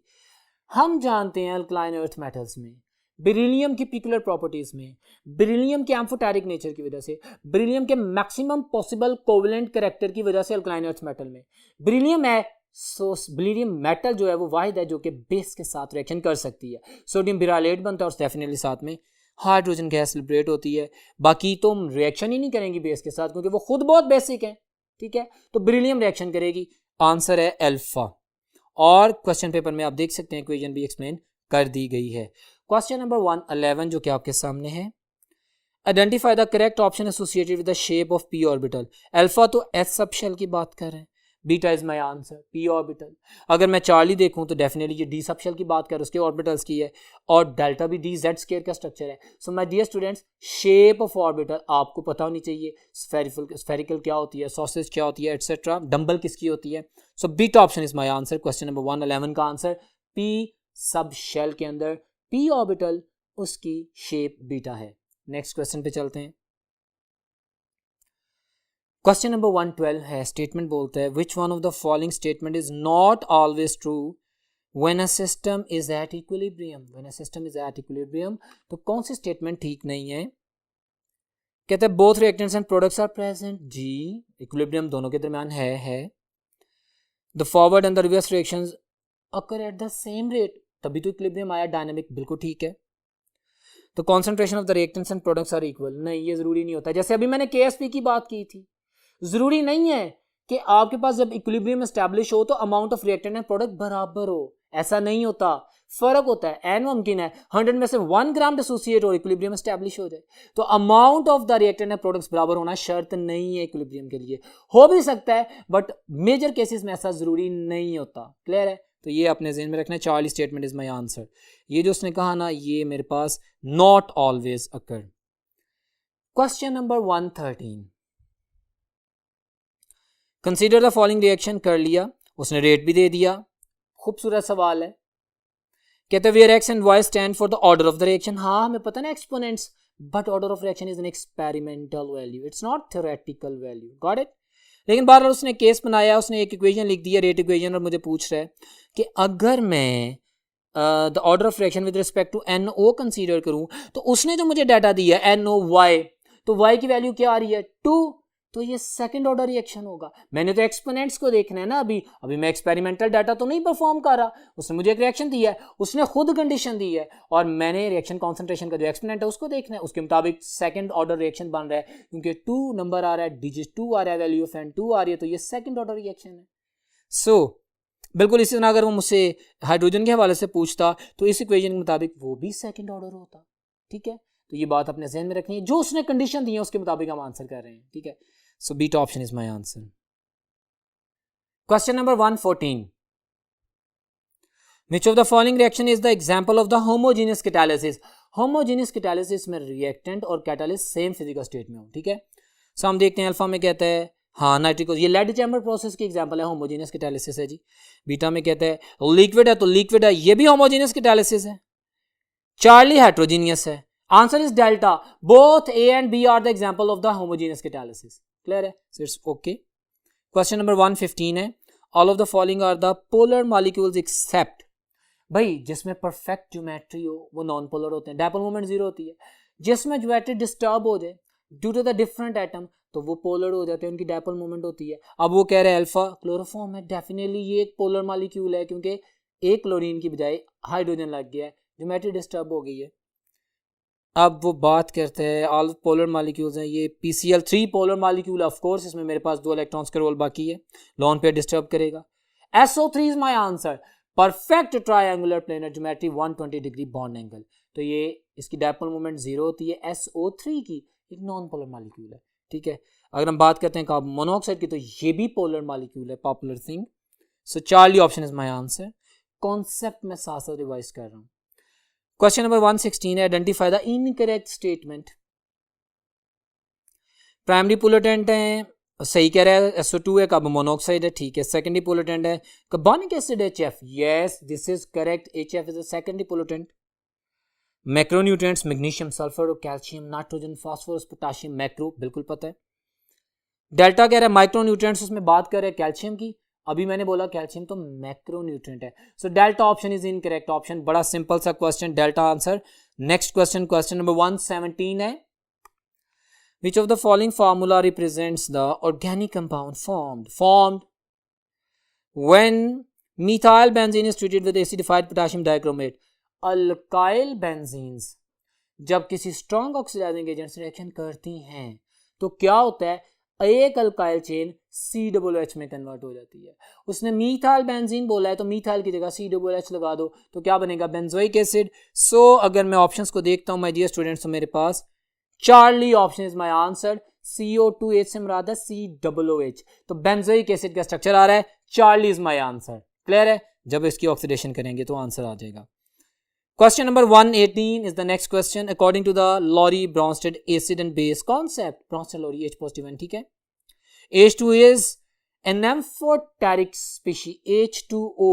हम जानते हैं अल्कलाइन अर्थ मेटल्स में बेरिलियम की peculiar properties में, beryllium के amphoteric nature की वजह से, बेरिलियम के मैक्सिमम पॉसिबल कोवेलेंट कैरेक्टर की वजह से अल्कलाइन अर्थ मेटल में बेरिलियम है। सो बेरिलियम मेटल जो है वो वाहिद है जो कि बेस के साथ रिएक्शन कर सकती है। सोडियम बिरालेट बनता है और डेफिनेटली साथ में हाइड्रोजन गैस लिबरेट होती है। बाकी तो रिएक्शन ही नहीं करेंगी बेस के साथ क्योंकि वो खुद बहुत बेसिक है, ठीक है। तो बेरिलियम रिएक्शन करेगी, आंसर है अल्फा। और क्वेश्चन पेपर में आप देख सकते हैं इक्वेशन भी एक्सप्लेन कर दी गई है। क्वेश्चन नंबर 111 जो कि आपके सामने है, identify the correct option associated with the shape of P orbital. Alpha तो एस सब शेल की बात कर रहे हैं, beta is my answer, P orbital. अगर मैं चार्ली देखूं तो डेफिनेटली ये डी सब शेल की बात कर रहे हैं, उसके ऑर्बिटल्स की है, और डेल्टा भी डी जेड स्क्वायर का स्ट्रक्चर है। So my dear students, shape of orbital आपको पता होनी चाहिए, स्फेरिकल क्या होती है, सॉसेज क्या होती है, एटसेट्रा, डंबल किसकी होती है। सो beta option is my answer. Question number 111 का आंसर पी सब शेल के अंदर पी ऑर्बिटल उसकी शेप बीटा है। नेक्स्ट क्वेश्चन पे चलते हैं। क्वेश्चन नंबर 112 है, स्टेटमेंट बोलता है which one of the following statement is not always true when a system is at equilibrium. When a system is at equilibrium, तो कौन सी स्टेटमेंट ठीक नहीं है? कहते हैं both reactants and products are present, जी इक्विलिब्रियम दोनों के दरमियान है। The forward and the reverse reactions occur at the same rate, तभी तो इक्विलिब्रियम आया, डायनामिक, बिल्कुल ठीक है। तो concentration of the reactants and products are equal, नहीं ये जरूरी नहीं होता। जैसे अभी मैंने केएसपी की बात की थी, जरूरी नहीं है कि आपके पास जब इक्विलिब्रियम एस्टैब्लिश हो तो amount of reactant and product बराबर हो, ऐसा नहीं होता, फर्क होता है। एन मुमकिन है 100 में से 1 ग्राम डिसोसिएट और इक्विलिब्रियम एस्टैब्लिश हो जाए, तो amount of the reactant and products बराबर होना शर्त नहीं है इक्विलिब्रियम के लिए। हो भी सकता है बट मेजर केसेस में ऐसा जरूरी नहीं होता। क्लियर है? तो ये अपने ज़हन में रखना है। Charlie statement is my answer. ये जो उसने कहा ना, ये मेरे पास not always occur. Question number 113, consider the following reaction कर लिया, उसने रेट भी दे दिया, खूबसूरत सवाल है। कहते हैं where X and Y stand for the order of the reaction. हाँ हमें पता ना exponents, but order of reaction is an experimental value, it's not theoretical value, got it. लेकिन बार बार उसने केस बनाया, उसने एक इक्वेशन लिख दी है, रेट इक्वेशन, और मुझे पूछ रहा है कि अगर मैं the order of reaction with respect to N O consider करूं, तो उसने जो मुझे डाटा दिया एन ओ वाई, तो वाई की वैल्यू क्या आ रही है 2, तो ये सेकंड ऑर्डर रिएक्शन होगा। मैंने तो एक्सपोनेंट्स को देखना है ना, अभी मैं एक्सपेरिमेंटल डाटा तो नहीं परफॉर्म कर रहा। उसने मुझे एक रिएक्शन दी है, उसने खुद कंडीशन दी है, और मैंने रिएक्शन कॉन्सेंट्रेशन का जो एक्सपोनेंट है उसको देखना है, उसके मुताबिक सेकंड ऑर्डर रिएक्शन बन रहा है, क्योंकि 2 नंबर आ रहा है, डिजिट 2 आ रहा है, वैल्यू ऑफ एन 2 आ रही है, तो ये सेकंड ऑर्डर रिएक्शन है। सो बिल्कुल इसी तरह अगर वो मुझसे हाइड्रोजन के हवाले से पूछता तो इस इक्वेशन के मुताबिक वो भी सेकंड ऑर्डर होता, ठीक है। तो ये बात अपने जहन में रखनी है, जो उसने कंडीशन दी है उसके मुताबिक हम आंसर कर रहे हैं, ठीक है। So beta option is my answer. Question number 114. Which of the following reaction is the example of the homogeneous catalysis? Homogeneous catalysis में reactant और catalyst same physical state में हो, ठीक है। So हम देखते हैं अल्फा में कहता है हाँ नाइट्रिक, ये लेड चैम्बर प्रोसेस की एग्जांपल है, होमोजेनियस कैटालिसिस है जी। बीटा में कहता है लिक्विड है, तो लिक्विड है, ये भी होमोजेनियस कैटालिसिस है। चार्ली हेट्रोजीनियस है, answer is delta. Both A and B are the example of the homogeneous catalysis. Clear है? So it's okay. Question number 115 है, all of the following are the polar molecules except. भाई जिसमें perfect geometry हो वो non polar होते हैं, dipole moment zero होती है। जिसमें ज्योमेट्री डिस्टर्ब हो जाए due to the different atom तो वो पोलर हो जाते हैं, उनकी डायपोल मोमेंट होती है। अब वो कह रहे हैं अल्फा क्लोरोफॉर्म है, डेफिनेटली ये एक पोलर मॉलिक्यूल है क्योंकि एक क्लोरीन की बजाय हाइड्रोजन लग गया है, ज्योमेट्री डिस्टर्ब हो गई है। अब वो बात करते हैं ऑल पोलर मॉलिक्यूल्स हैं, ये PCl3 polar molecule, of course इसमें मेरे पास 2 इलेक्ट्रॉन्स का रोल बाकी है, लोन पेयर डिस्टर्ब करेगा। SO3 is my answer, perfect triangular planar geometry 120 degree bond angle, तो ये इसकी डायपोल मोमेंट 0 होती है। SO3 की एक नॉन पोलर मॉलिक्यूल है, ठीक है। अगर हम बात करते हैं कार्बन मोनोऑक्साइड की तो ये भी पोलर मॉलिक्यूल है, popular thing. So Charlie option is my answer. Concept में साथ साथ रिवाइज कर रहा हूं। क्वेश्चन नंबर 116 है, identify the incorrect statement. Primary pollutant है, सही कह रहा है, SO2 है, कार्बन मोनोऑक्साइड है, ठीक है। सेकेंडरी पोलुटेंट है carbonic acid HF, yes this is correct, HF is a secondary pollutant. Macronutrients magnesium, sulphur और calcium, nitrogen, phosphorus, potassium, macro, बिल्कुल पता है। डेल्टा कह रहा है माइक्रो न्यूट्रिएंट्स, उसमें बात कर रहे हैं कैल्शियम की, अभी मैंने बोला कैल्शियम तो मैक्रो न्यूट्रिएंट है, so delta option is incorrect option. बड़ा सिंपल सा question, delta answer. Next question, question number 117 है, which of the following formula represents the organic compound formed when methyl benzene is treated with acidified potassium dichromate? Alkyl benzenes जब किसी strong oxidising agent से reaction करती हैं तो क्या होता है, एक अल्काइल चेन COOH में कन्वर्ट हो जाती है। उसने मीथाइल बेंजीन बोला है तो मीथाइल की जगह COOH लगा दो तो क्या बनेगा, बेंजोइक एसिड। सो अगर मैं ऑप्शंस को देखता हूं माय डियर स्टूडेंट्स, तो मेरे पास Charlie option is my answer. CO2H से मुराद है COOH, तो बेंजोइक एसिड का स्ट्रक्चर आ रहा है, Charlie is my answer. Clear है, जब इसकी ऑक्सीडेशन करेंगे तो आंसर आ जाएगा। Question number 118 is the next question. According to the Lowry-Bronsted acid and base concept, Bronsted-Lowry H positive ion, ठीक है। H2 is an amphoteric species, H2O,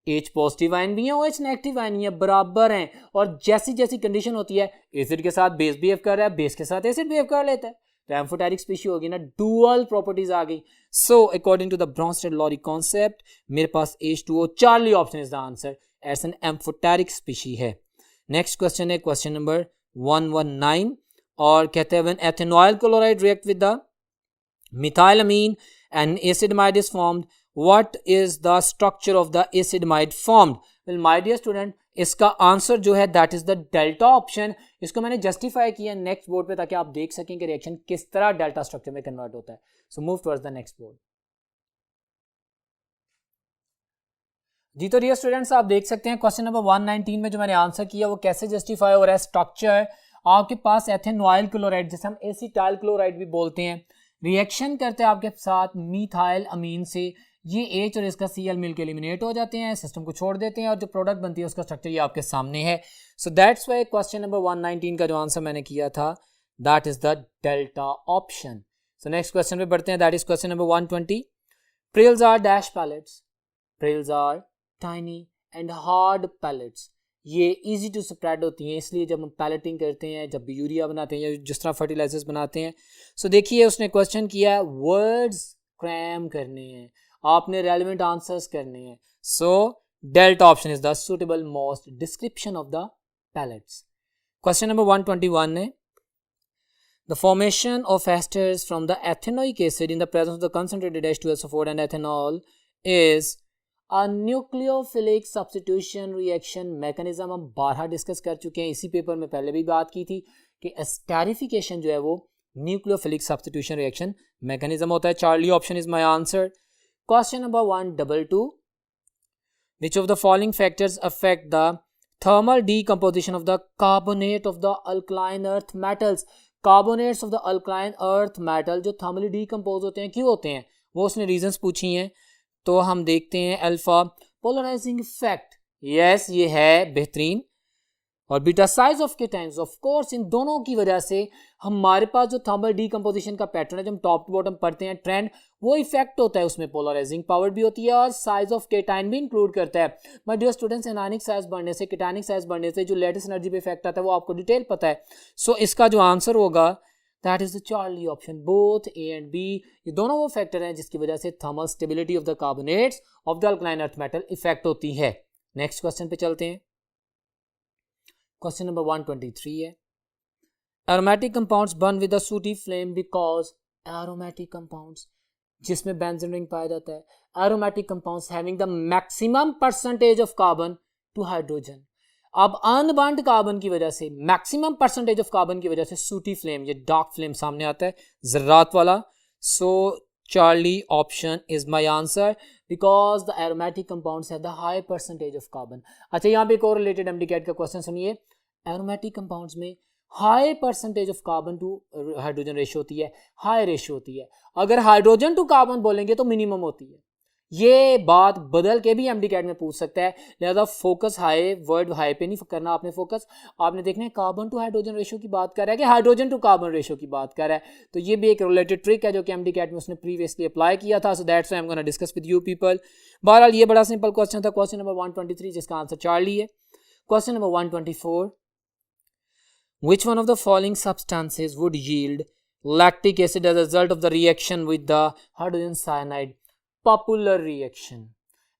H positive ion भी है, OH नेगेटिव आयन है, बराबर हैं, और जैसी जैसी कंडीशन होती है एसिड के साथ बेस बिहेव कर रहा है, बेस के साथ एसिड बिहेव कर लेता है, तो एम्फोटेरिक स्पीशी होगी ना, डुअल प्रॉपर्टीज आ गई। So according to the Bronsted Lowry concept मेरे पास H2O, Charlie option is the answer, as an amphoteric species है। नेक्स्ट क्वेश्चन है क्वेश्चन नंबर 119 और कहते हैं when ethanoyl chloride react with the methylamine and acidamide is formed, what is the structure of the acidamide formed? Well my dear student, इसका answer जो है that is the delta option. इसको मैंने justify किया next board पे ताकि आप देख सकें कि रिएक्शन किस तरह डेल्टा स्ट्रक्चर में कन्वर्ट होता है। So move towards the next board. जी तो डियर स्टूडेंट्स आप देख सकते हैं क्वेश्चन नंबर 119 में जो मैंने आंसर किया वो कैसे जस्टिफाई हो रहा है। स्ट्रक्चर आपके पास एथेनॉइल क्लोराइड जिसे हम एसिटाइल क्लोराइड भी बोलते हैं रिएक्शन करते हैं आपके साथ मीथाइल अमीन से, ये H और इसका Cl मिलकर एलिमिनेट हो जाते हैं, सिस्टम को छोड़ देते हैं और जो प्रोडक्ट बनती है उसका स्ट्रक्चर ये आपके सामने है। So that's why question number 119 का जो आंसर मैंने किया था that is the delta option. So next question पे बढ़ते हैं, that is question number 120। Prills are dash pellets, prills are tiny and hard pellets, ये इजी टू स्प्रेड होती हैं, इसलिए जब हम पैलेटिंग करते हैं, जब भी यूरिया बनाते हैं या जिस तरह फर्टिलाइजर्स बनाते हैं। सो देखिए उसने क्वेश्चन किया है वर्ड्स क्रैम करने हैं, आपने रेलेवेंट आंसर्स करने हैं। So delta option is the suitable most description of the pellets. Question number 121 है the formation of esters from the ethanoic acid in the presence of the concentrated H2SO4 and ethanol is a nucleophilic substitution reaction mechanism. हम 12 discuss कर चुके हैं, इसी paper में पहले भी बात की थी कि एस्टेरिफिकेशन जो है वो न्यूक्लियोफिलिक सब्स्टिट्यूशन रिएक्शन मैकेनिज्म होता है। Charlie option is my answer. Question number 122 which of the following factors affect the thermal decomposition of the carbonate of the alkaline earth metals. Carbonates of the alkaline earth metal जो thermally decompose होते हैं, क्यों होते हैं, वो उसने reasons पूछी हैं। तो हम देखते हैं अल्फा पोलराइजिंग इफेक्ट, यस ये है बेहतरीन, और beta size of cations of course, इन दोनों की वजह से हमारे पास जो थर्मल डीकम्पोजिशन का पैटर्न है जो हम टॉप टू बॉटम पढ़ते हैं ट्रेंड, वो इफेक्ट होता है, उसमें पोलराइजिंग पावर भी होती है और साइज ऑफ केटाइन भी इंक्लूड करता है। My dear students anionic size बढ़ने से केटाइनिक साइज बढ़ने से जो लेटेस्ट एनर्जी पे इफेक्ट आता है वो आपको डिटेल पता है। सो इसका जो आंसर होगा that is the Charlie option. Both A and B ये दोनों वो फैक्टर हैं जिसकी वजह से thermal stability of the carbonates of the alkaline earth metal effect होती है। नेक्स्ट क्वेश्चन पे चलते हैं, क्वेश्चन नंबर 123 है aromatic compounds burn with a sooty flame because aromatic compounds जिसमें बेंजीन रिंग पाया जाता है, aromatic compounds having the maximum percentage of carbon to hydrogen. अब अनबॉन्ड कार्बन की वजह से मैक्सिमम परसेंटेज ऑफ कार्बन की वजह से सूटी फ्लेम, ये डार्क फ्लेम सामने आता है जर्रात वाला। So Charlie option is my answer because the aromatic compounds have the high percentage of carbon. अच्छा यहाँ पे एक और रिलेटेड एमडीकेट का क्वेश्चन सुनिए, एरोमेटिक कंपाउंड्स में high percentage of carbon to hydrogen ratio होती है, हाई रेशियो होती है, अगर हाइड्रोजन टू कार्बन बोलेंगे तो मिनिमम होती है। ये बात बदल के भी एमडीकेट में पूछ सकता है, लिहाजा फोकस हाई, वर्ड हाई पे नहीं करना आपने फोकस, आपने देखना है कार्बन टू हाइड्रोजन रेशियो की बात कर रहा है कि हाइड्रोजन टू कार्बन रेशियो की बात कर रहा है। तो ये भी एक रिलेटेड ट्रिक है जो कि एमडीकेट में उसने प्रीवियसली अप्लाई किया था। So that's why I am gonna discuss with you people. बहरहाल ये बड़ा सिंपल क्वेश्चन था, क्वेश्चन नंबर 123 जिसका आंसर चार्ली है। Question number 124 which one of the following substances would yield lactic acid as a result of the reaction with the hydrogen cyanide. Popular reaction.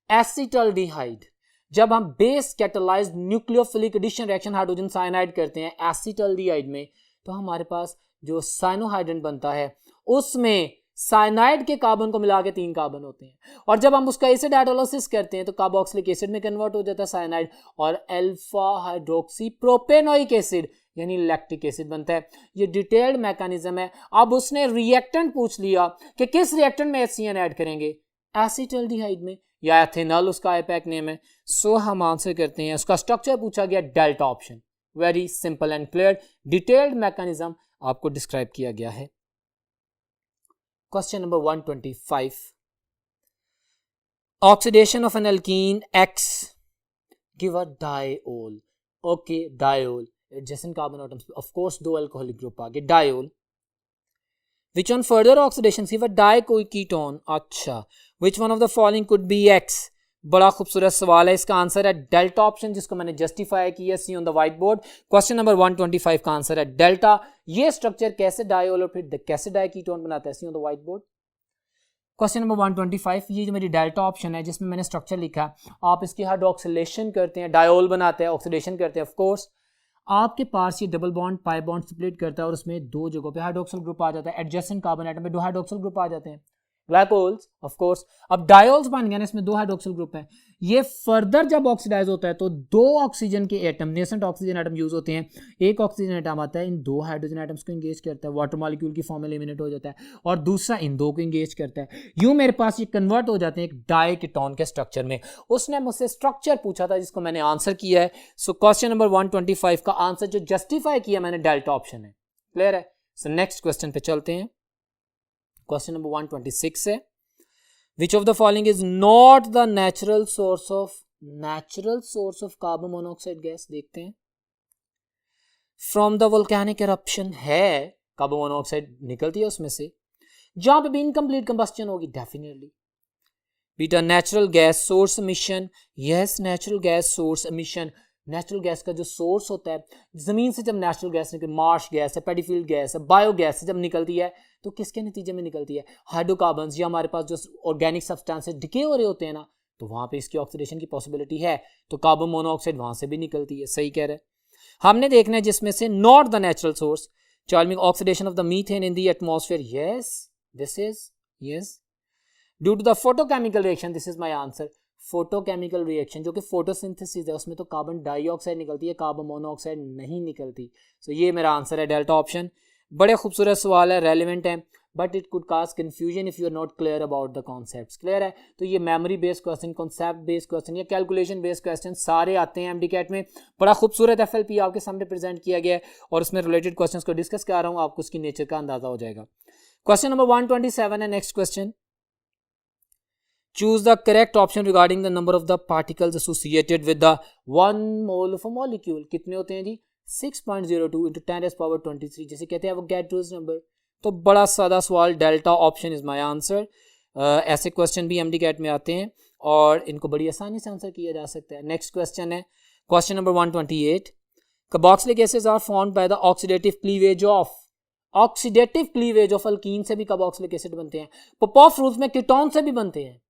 Acetaldehyde. जब हम base catalyzed nucleophilic addition reaction hydrogen cyanide करते हैं acetaldehyde में, तो हमारे पास जो साइनोहाइड्रेट बनता है उसमें साइनाइड के कार्बन को मिला के 3 कार्बन होते हैं, और जब हम उसका एसिड हाइड्रोलाइसिस करते हैं तो कार्बोक्सिलिक एसिड में कन्वर्ट हो जाता है साइनाइड, और अल्फा हाइड्रोक्सी प्रोपेनोइक एसिड यानी लैक्टिक एसिड बनता है। ये डिटेल्ड मैकेनिज्म है। अब उसने रिएक्टेंट पूछ लिया कि किस रिएक्टेंट में HCN ऐड करेंगे, एसिटल्डिहाइड में, या एथेनॉल उसका आईपैक नेम है। सो हम आंसर करते हैं, उसका स्ट्रक्चर पूछा गया delta option. Very simple and clear, detailed mechanism आपको डिस्क्राइब किया गया है। Question number 125, oxidation of an alkene X give a diol. Okay, diol adjacent carbon atoms, of course 2 alcoholic group आ गए, diol. Which on further oxidation give a diketone? अच्छा, which one of the following could be X? बड़ा खूबसूरत सवाल है, इसका answer है delta option, जिसको मैंने जस्टिफाई किया see on the white board. Question number 125 का आंसर है डेल्टा। ये स्ट्रक्चर कैसे डायोल और फिर कैसे डाइकीटोन बनाता है, see on the white board. Question number 125, ये जो मेरी डेल्टा ऑप्शन है जिसमें मैंने स्ट्रक्चर लिखा है, आप इसकी हाइड्रोक्सिलेशन करते हैं, डायोल बनाते हैं, ऑक्सीडेशन करते हैं। ऑफ कोर्स आपके पास ये double bond pi bond split करता है और उसमें 2 जगहों पे हाइड्रोक्सिल ग्रुप आ जाता है, एडजेसेंट कार्बन एटम में 2 हाइड्रोक्सिल ग्रुप आ जाते हैं, ग्लाइकोल्स। ऑफ कोर्स अब डायोल्स बन गए ना, इसमें 2 हाइड्रोक्सिल ग्रुप हैं। ये फर्दर जब ऑक्सीडाइज होता है तो 2 ऑक्सीजन के atom, nascent oxygen atom use होते हैं। एक ऑक्सीजन एटम आता है, इन 2 हाइड्रोजन एटम्स को एंगेज करता है, वाटर मॉलिक्यूल की फॉर्म में एलिमिनेट हो जाता है, और दूसरा इन 2 को एंगेज करता है। यूं मेरे पास ये कन्वर्ट हो जाते हैं एक डाइकीटोन के स्ट्रक्चर में। उसने मुझसे स्ट्रक्चर पूछा था जिसको मैंने आंसर किया है। सो क्वेश्चन नंबर 125 का आंसर जो जस्टिफाई किया मैंने डेल्टा ऑप्शन है। क्लियर है? सो नेक्स्ट क्वेश्चन पे चलते हैं। क्वेश्चन नंबर 126 है, which of the following is not the natural source of carbon monoxide gas? देखते हैं। from the volcanic eruption है, कार्बन मोनोऑक्साइड निकलती है उसमें से। जहां पे भी इनकम्प्लीट कंबस्टन होगी definitely. Beta natural gas source emission, yes natural gas source emission. Natural gas का जो सोर्स होता है, जमीन से जब नेचुरल गैस निकल, मार्श गैस है, पेडीफील्ड गैस है, बायोगैस से जब निकलती है तो किसके नतीजे में निकलती है, हाइड्रोकार्बन्स, या हमारे पास जो ऑर्गेनिक सब्सटेंसेस डिके हो रहे होते हैं ना, तो वहां पे इसकी ऑक्सीडेशन की पॉसिबिलिटी है, तो कार्बन मोनोऑक्साइड वहां से भी निकलती है। सही कह रहे हैं। हमने देखना है जिसमें से not the natural source, charming oxidation of the methane in the atmosphere, yes this is yes due to the photochemical reaction, this is my answer. Photochemical reaction जो कि फोटोसिंथेसिस है, उसमें तो कार्बन डाइऑक्साइड निकलती है, कार्बन मोनोऑक्साइड नहीं निकलती। सो ये मेरा आंसर है डेल्टा ऑप्शन। बड़े खूबसूरत सवाल है, रेलिवेंट है, but it could cause confusion if you are not clear about the concepts. Clear है? तो ये memory based question, concept based question या कैलकुलेशन बेस्ड क्वेश्चन सारे आते हैं एमडीकैट में। बड़ा खूबसूरत FLP आपके सामने प्रेजेंट किया गया है और उसमें रिलेटेड क्वेश्चंस को डिस्कस कर रहा हूँ, आपको उसकी नेचर का अंदाजा हो जाएगा। क्वेश्चन नंबर 127 है next question. Choose the correct option regarding the number of the particles associated with the 1 mole of a molecule. कितने होते हैं जी? 6.02 into 10 raised power 23, जैसे कहते हैं Avogadro's number। तो बड़ा सादा सवाल, delta option is my answer. ऐसे क्वेश्चन भी एमडीकैट में आते हैं और इनको बड़ी आसानी से आंसर किया जा सकता है। नेक्स्ट क्वेश्चन है question number 128। Carboxylic acids are formed by the oxidative cleavage of alkene से भी कार्बोक्सिलिक एसिड बनते हैं, पॉपॉफ फ्रूट्स में कीटोन से भी बनते हैं।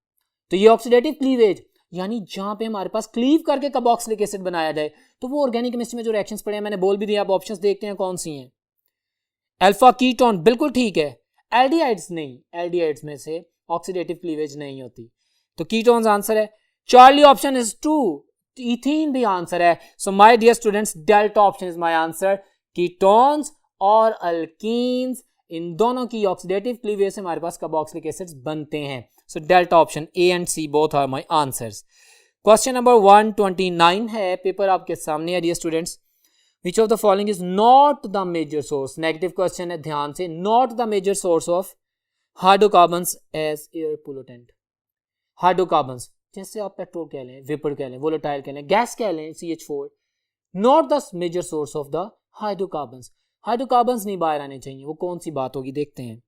तो ये ऑक्सीडेटिव क्लीवेज यानी जहां पे हमारे पास क्लीव करके कार्बोक्सिलिक एसिड बनाया जाए, तो वो ऑर्गेनिक केमिस्ट्री में जो रिएक्शंस पड़े हैं मैंने बोल भी दिया, आप ऑप्शंस देखते हैं कौन सी हैं। अल्फा कीटोन बिल्कुल ठीक है, एल्डिहाइड्स नहीं, एल्डिहाइड्स में से ऑक्सीडेटिव क्लीवेज नहीं होती, तो कीटोन्स आंसर है। Charlie option is true, ethene भी आंसर है। So my dear students, delta option is my answer. Ketones और अल्कीन्स, इन दोनों की ऑक्सीडेटिव क्लीवेज से हमारे पास कार्बोक्सिलिक एसिड्स बनते हैं। So delta option A and C both are my answers. Question number 129 है, पेपर आपके सामने है dear students. Which of the following is not the major source, negative question है, ध्यान से, not the major source of hydrocarbons as air pollutant. Hydrocarbons जैसे आप petrol कह लें, वेपर कह लें, वोलेटाइल कह लें, गैस कह लें, CH4, not the major source of the hydrocarbons. Hydrocarbons नहीं बाहर आने चाहिए, वो कौन सी बात होगी, देखते हैं।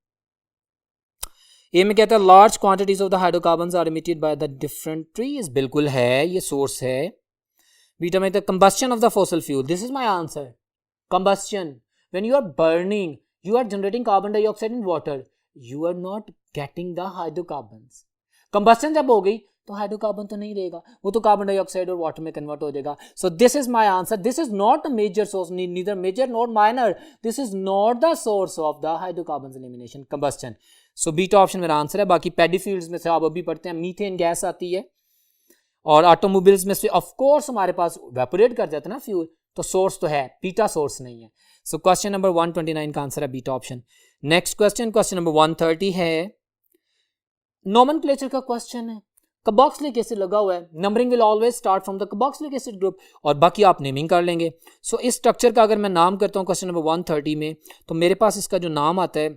ए में कहता है large quantities of the hydrocarbons are emitted by the different trees, बिल्कुल है, ये सोर्स है। बीटा में कहता है combustion of the fossil fuel, this is my answer. Combustion, when you are burning you are generating carbon dioxide in water, you are not getting the hydrocarbons. Combustion जब हो गई तो हाइड्रोकार्बन तो नहीं रहेगा, वो तो कार्बन डाइऑक्साइड और वाटर में कन्वर्ट हो जाएगा. So this is my answer. This is not a major source, neither major not minor. This is not the source of the hydrocarbon elimination, combustion. So beta option मेरा answer है. बाकी paddy fields में से आप अभी पढ़ते हैं methane gas आती है, और ऑटोमोबाइल्स में से ऑफ कोर्स हमारे पास वेपोरेट कर जाता है ना फ्यूल, तो सोर्स तो है, बीटा सोर्स नहीं है. सो क्वेश्चन नंबर 129 का आंसर है beta option. Next question, question number 130 है, नोमेनक्लेचर का क्वेश्चन है. कार्बोक्सिलिक एसिड लगा हुआ है, numbering will always start from the carboxylic acid group, और बाकी आप नेमिंग कर लेंगे. सो इस स्ट्रक्चर का अगर मैं नाम करता हूँ क्वेश्चन नंबर 130 में, तो मेरे पास इसका जो नाम आता है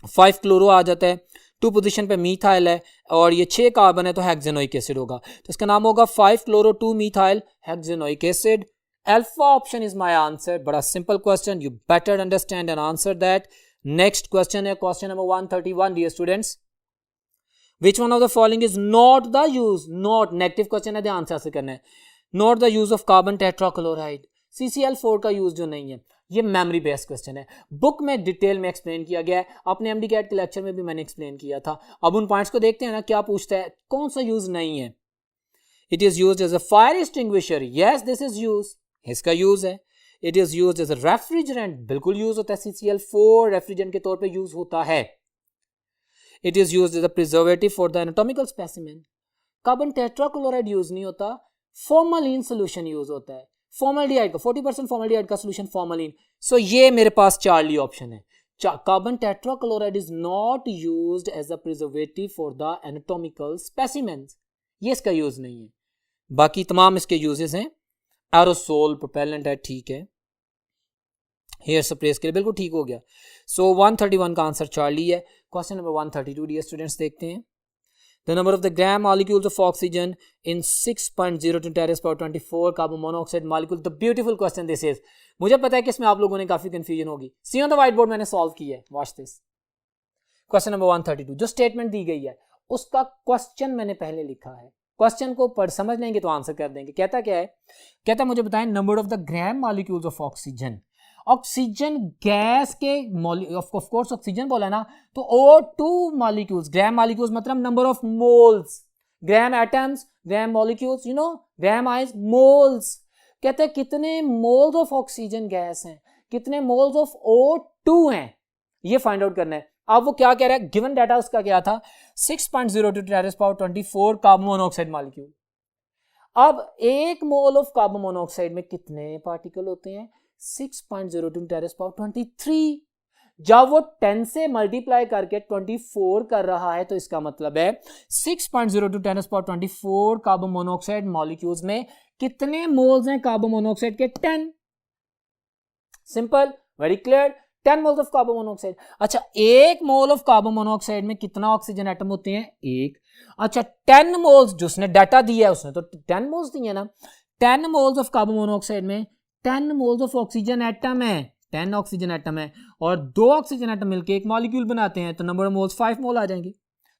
5 क्लोरो आ जाता है, 2 पोजीशन पे मीथाइल है, और ये 6 कार्बन है तो हेक्सेनोइक एसिड होगा. तो इसका नाम होगा 5 chloro 2 methyl hexanoic acid. Alpha option is my answer. बड़ा simple question, you better understand and answer that. Next question है question number 131 dear students. Which one of the following is not the use, not negative question है, ध्यान से answer करना है. Not the use of carbon tetrachloride, CCl4 का use जो नहीं है. ये मेमोरी बेस्ड क्वेश्चन है, बुक में डिटेल में एक्सप्लेन किया गया है, अपने एमडी कैट के लेक्चर में भी मैंने एक्सप्लेन किया था. अब उन पॉइंट्स को देखते हैं ना, क्या पूछता है, कौन सा यूज नहीं है. It is used as a fire extinguisher, yes this is use, इसका यूज है. It is used as a refrigerant, बिल्कुल यूज होता है, CCl4 रेफ्रिजरेंट के तौर पे यूज होता है. It is used as a preservative for the anatomical specimen. Carbon tetrachloride use नहीं होता, फॉर्मलिन सोल्यूशन यूज होता है. फॉर्मल्डिहाइड का 40% फॉर्मल्डिहाइड का सोल्यूशन फॉर्मलिन. सो ये मेरे पास चार्ली ऑप्शन है. Carbon tetrachloride is not used as a preservative for the anatomical specimens, ये इसका यूज नहीं है. बाकी तमाम इसके यूजेस हैं. एरोसोल प्रोपेलेंट है, ठीक है, हेयर स्प्रेस के लिए बिल्कुल ठीक हो गया. सो 131 का आंसर चार्ली है. क्वेश्चन नंबर 132 डियर स्टूडेंट्स देखते हैं. The number of the gram molecules of oxygen in 6.02 10^24 carbon monoxide molecule. The beautiful question this is. मुझे पता है कि इसमें आप लोगों ने काफी कंफ्यूजन होगी. सी ऑन द व्हाइट बोर्ड मैंने सॉल्व किया है, वॉच दिस. क्वेश्चन नंबर 132, जो स्टेटमेंट दी गई है उसका क्वेश्चन मैंने पहले लिखा है. क्वेश्चन को पढ़ समझ लेंगे तो आंसर कर देंगे. कहता क्या है, कहता मुझे बताएं number of the gram molecules of oxygen. Oxygen gas के ऑफ कोर्स ऑक्सीजन बोला ना, तो O2 मॉलिक्यूल्स, ग्राम मॉलिक्यूल्स मतलब number of moles, gram atoms, gram molecules, you know, gram ions, moles. कहते हैं कितने मोल्स ऑफ ऑक्सीजन गैस हैं, कितने मोल्स ऑफ O2 हैं, ये फाइंड आउट करना है. अब वो क्या कह रहा है, गिवन डाटा उसका क्या था, 6.02 10^24 कार्बन मोनोऑक्साइड मॉलिक्यूल. अब एक मोल ऑफ कार्बन मोनोऑक्साइड में कितने पार्टिकल होते हैं, 6.02 10^23. जब वो 10 से मल्टीप्लाई करके 24 कर रहा है तो इसका मतलब है 6.02 10^24 कार्बन मोनोऑक्साइड मॉलिक्यूल्स में कितने मोल्स हैं कार्बन मोनोऑक्साइड के, 10. Simple, very clear, 10 moles of carbon monoxide. अच्छा, एक मोल ऑफ कार्बन मोनोऑक्साइड में कितना ऑक्सीजन एटम होते हैं, एक. अच्छा, 10 मोल्स, जो उसने डाटा दिया है उसने तो 10 मोल्स दिए ना, 10 मोल्स ऑफ कार्बन मोनोऑक्साइड में 10 मोल्स ऑफ ऑक्सीजन एटम है, 10 ऑक्सीजन एटम है, और 2 ऑक्सीजन एटम मिलकर एक मॉलिक्यूल बनाते हैं, तो नंबर ऑफ मोल्स 5 मोल आ जाएंगे.